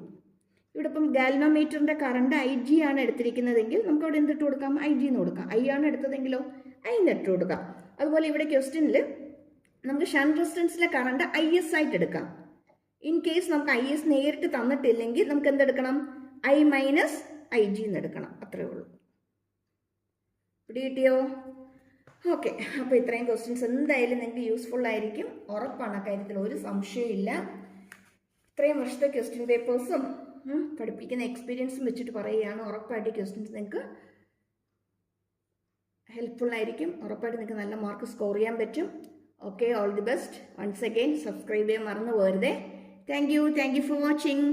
[SPEAKER 1] ഇവിടെ ഇപ്പം ഗാൽവനോമീറ്ററിൻ്റെ കറണ്ട് ഐ ജി ആണ് എടുത്തിരിക്കുന്നതെങ്കിൽ നമുക്ക് അവിടെ എന്തിട്ട് കൊടുക്കാം, ഐ ജി എന്ന് കൊടുക്കാം. ഐ ആണ് എടുത്തതെങ്കിലോ ഐ എന്നിട്ട് കൊടുക്കാം. അതുപോലെ ഇവിടെ ക്വസ്റ്റ്യനിൽ നമുക്ക് ഷണ്ട് റെസിസ്റ്റൻസിലെ കറണ്ട് ഐ എസ് ആയിട്ട് എടുക്കാം. ഇൻ കേസ് നമുക്ക് ഐ എസ് നേരിട്ട് തന്നിട്ടില്ലെങ്കിൽ നമുക്ക് എന്തെടുക്കണം, ഐ മൈനസ് ഐ ജി എന്ന് എടുക്കണം. അത്രേ ഉള്ളൂ. പിടി കിട്ടിയോ? ഓക്കെ, അപ്പോൾ ഇത്രയും ക്വസ്റ്റ്യൻസ് എന്തായാലും നിങ്ങൾക്ക് യൂസ്ഫുൾ ആയിരിക്കും, ഉറപ്പാണ്, അക്കാര്യത്തിൽ ഒരു സംശയമില്ല. ഇത്രയും വർഷത്തെ ക്വസ്റ്റ്യൻ പേപ്പേഴ്സും പഠിപ്പിക്കുന്ന എക്സ്പീരിയൻസും വെച്ചിട്ട് പറയുകയാണ്, ഉറപ്പായിട്ട് ക്വസ്റ്റ്യൻസ് നിങ്ങൾക്ക് ഹെൽപ്ഫുൾ ആയിരിക്കും. ഉറപ്പായിട്ട് നിങ്ങൾക്ക് നല്ല മാർക്ക് സ്കോർ ചെയ്യാൻ പറ്റും. Okay, all the best. Once again subscribe ചെയ്യാൻ മറന്നു പോകരുതേ. Thank you for watching.